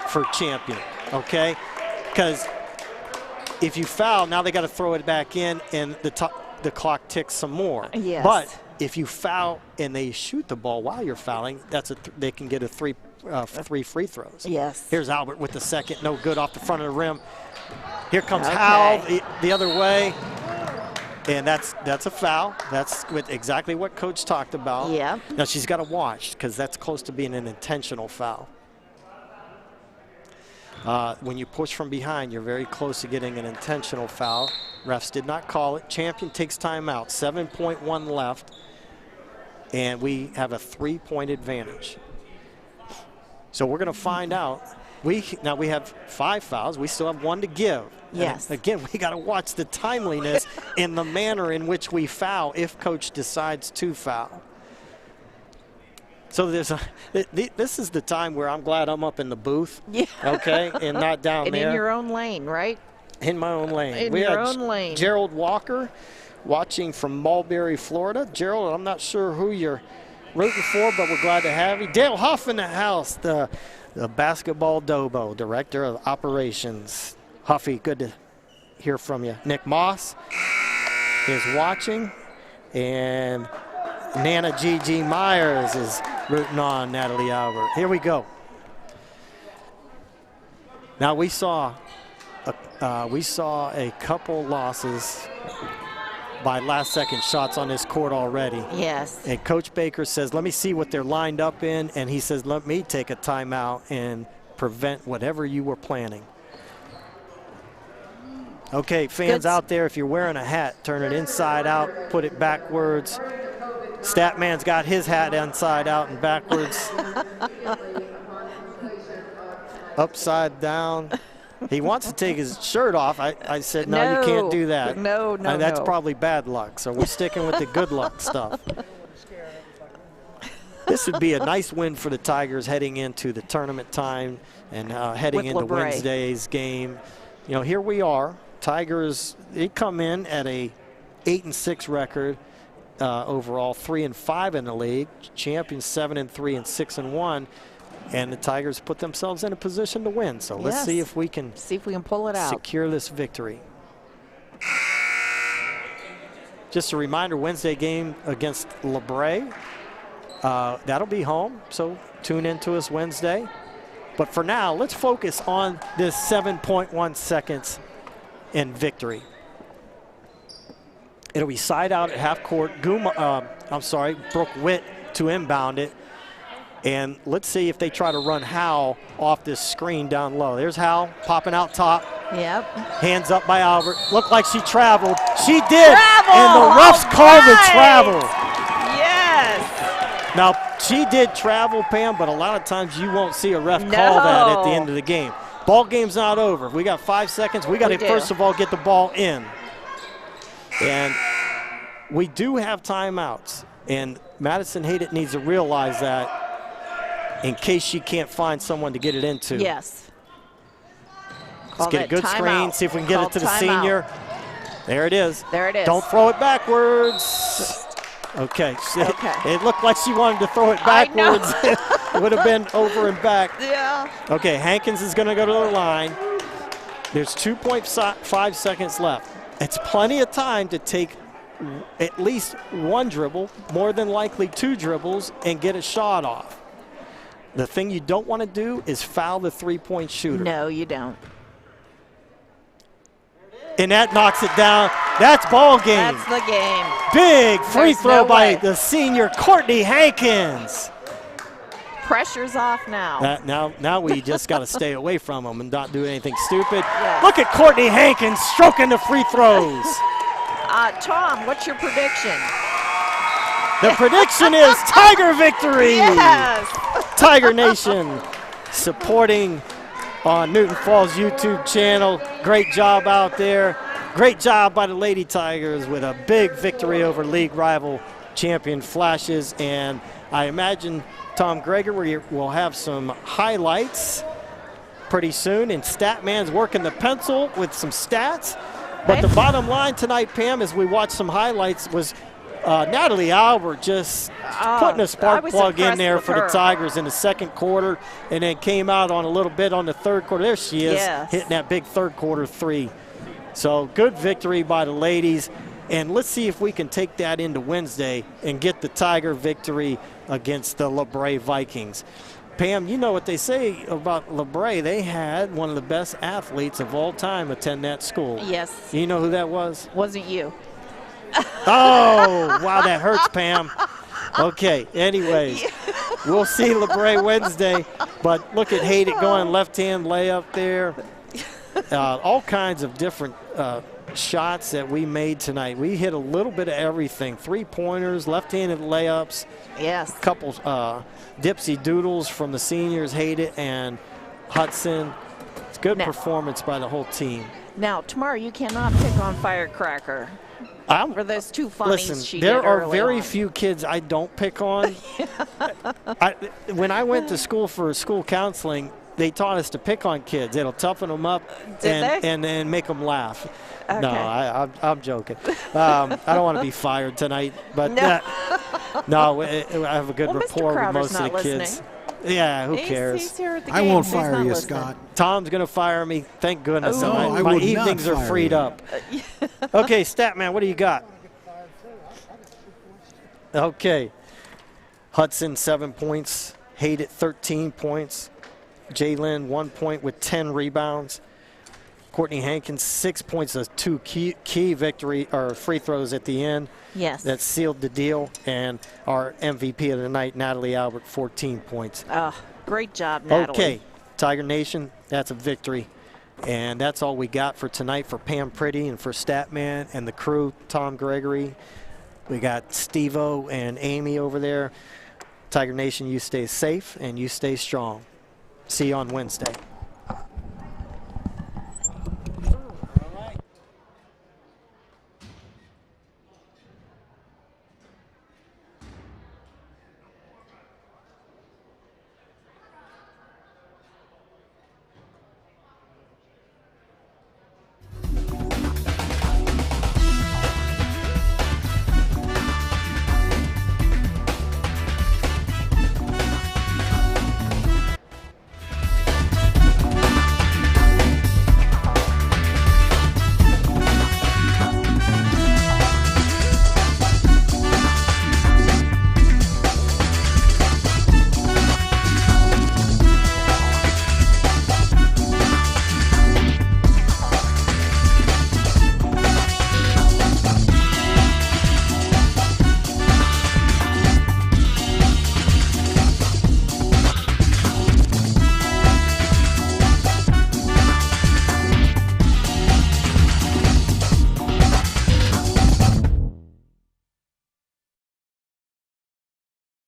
for Champion, okay? Because if you foul, now they got to throw it back in and the clock ticks some more. Yes. But if you foul and they shoot the ball while you're fouling, they can get a 3 free throws. Yes. Here's Albert with the second, no good off the front of the rim. Here comes Howell the other way, and that's a foul. That's exactly what Coach talked about. Yeah. Now she's got to watch because that's close to being an intentional foul. When you push from behind, you're very close to getting an intentional foul. Refs did not call it. Champion takes timeout. 7.1 left, and we have a 3-point advantage. So we're going to find out. Now we have 5 fouls. We still have 1 to give. Yes. And again, we got to watch the timeliness in the manner in which we foul if coach decides to foul. So this is the time where I'm glad I'm up in the booth, okay, and not down there. And in your own lane, right? In my own lane. In your own lane. Gerald Walker watching from Mulberry, Florida. Gerald, I'm not sure who you're rooting for, but we're glad to have you. Dale Huff in the house, the basketball Dobo, Director of Operations. Huffy, good to hear from you. Nick Moss is watching, and Nana G.G. Myers is rooting on Natalie Albert. Here we go. Now we saw a couple losses by last-second shots on this court already. Yes. And Coach Baker says, let me see what they're lined up in, and he says, let me take a timeout and prevent whatever you were planning. Okay, fans out there, if you're wearing a hat, turn it inside out, put it backwards. Statman's got his hat inside out and backwards. Upside down. He wants to take his shirt off. I said, no, you can't do that. No, that's probably bad luck, so we're sticking with the good luck stuff. This would be a nice win for the Tigers heading into the tournament time and heading into Wednesday's game. You know, here we are. Tigers, they come in at a 8-6 record overall, 3-5 in the league. Champions 7-3 and 6-1. And the Tigers put themselves in a position to win. So let's see if we can pull it out. Secure this victory. Just a reminder, Wednesday game against LeBray. That'll be home, so tune in to us Wednesday. But for now, let's focus on this 7.1 seconds in victory. It'll be side out at half court. Brooke Witt to inbound it. And let's see if they try to run Howell off this screen down low. There's Howell popping out top. Yep. Hands up by Albert. Looked like she traveled. She did. Travel! And the refs called the travel. Yes. Now, she did travel, Pam, but a lot of times you won't see a ref call that at the end of the game. Ball game's not over. We got 5 seconds. We got to, first of all, get the ball in. And we do have timeouts. And Madison Hayden needs to realize that in case she can't find someone to get it into. Yes. Let's get a good screen, see if we can get it to the senior. There it is. There it is. Don't throw it backwards. Okay. It looked like she wanted to throw it backwards. It would have been over and back. Yeah. Okay, Hankins is going to go to the line. There's 2.5 seconds left. It's plenty of time to take at least one dribble, more than likely 2 dribbles, and get a shot off. The thing you don't want to do is foul the three-point shooter. No, you don't. And that knocks it down. That's ball game. That's the game. Big free There's throw no by way. the senior, Courtney Hankins. Pressure's off now. Now we just got to stay away from them and not do anything stupid. Yes. Look at Courtney Hankins stroking the free throws. Tom, what's your prediction? The prediction is Tiger victory. Yes. Tiger Nation supporting on Newton Falls YouTube channel. Great job out there. Great job by the Lady Tigers with a big victory over league rival champion Flashes. And I imagine Tom Gregory will have some highlights pretty soon. And Statman's working the pencil with some stats. But the bottom line tonight, Pam, as we watched some highlights, was Natalie Albert just putting a spark plug in there for the Tigers in the second quarter, and then came out on a little bit on the third quarter. There she is, hitting that big third quarter 3. So good victory by the ladies. And let's see if we can take that into Wednesday and get the Tiger victory against the LeBray Vikings. Pam, you know what they say about LeBray. They had one of the best athletes of all time attend that school. Yes. You know who that was? Wasn't you. Oh, wow, that hurts, Pam. Okay, anyways, we'll see LeBray Wednesday. But look at Hayden going left-hand layup there. All kinds of different shots that we made tonight. We hit a little bit of everything. 3-pointers, left-handed layups. Yes. A couple dipsy doodles from the seniors, Hayden and Hudson. It's good performance by the whole team. Now, tomorrow you cannot pick on Firecracker. For those 2 funnies listen, there are very few kids I don't pick on. When I went to school for school counseling, they taught us to pick on kids. It'll toughen them up and make them laugh. Okay. No, I'm joking. I don't want to be fired tonight, but no, I have a good rapport with most of the kids. Yeah, who cares? He's here at the I game. won't He's fire not you, listening. Scott. Tom's going to fire me. Thank goodness. Oh, I my would not evenings are fire freed you. up. Okay, Statman, what do you got? Okay. Hudson, 7 points. Hayden, 13 points. Jalen, 1 point with 10 rebounds. Courtney Hankins, 6 points, 2 key victory or free throws at the end. Yes. That sealed the deal. And our MVP of the night, Natalie Albert, 14 points. Great job, Natalie. Okay, Tiger Nation, that's a victory. And that's all we got for tonight for Pam Pretty and for Statman and the crew, Tom Gregory. We got Steve-O and Amy over there. Tiger Nation, you stay safe and you stay strong. See you on Wednesday.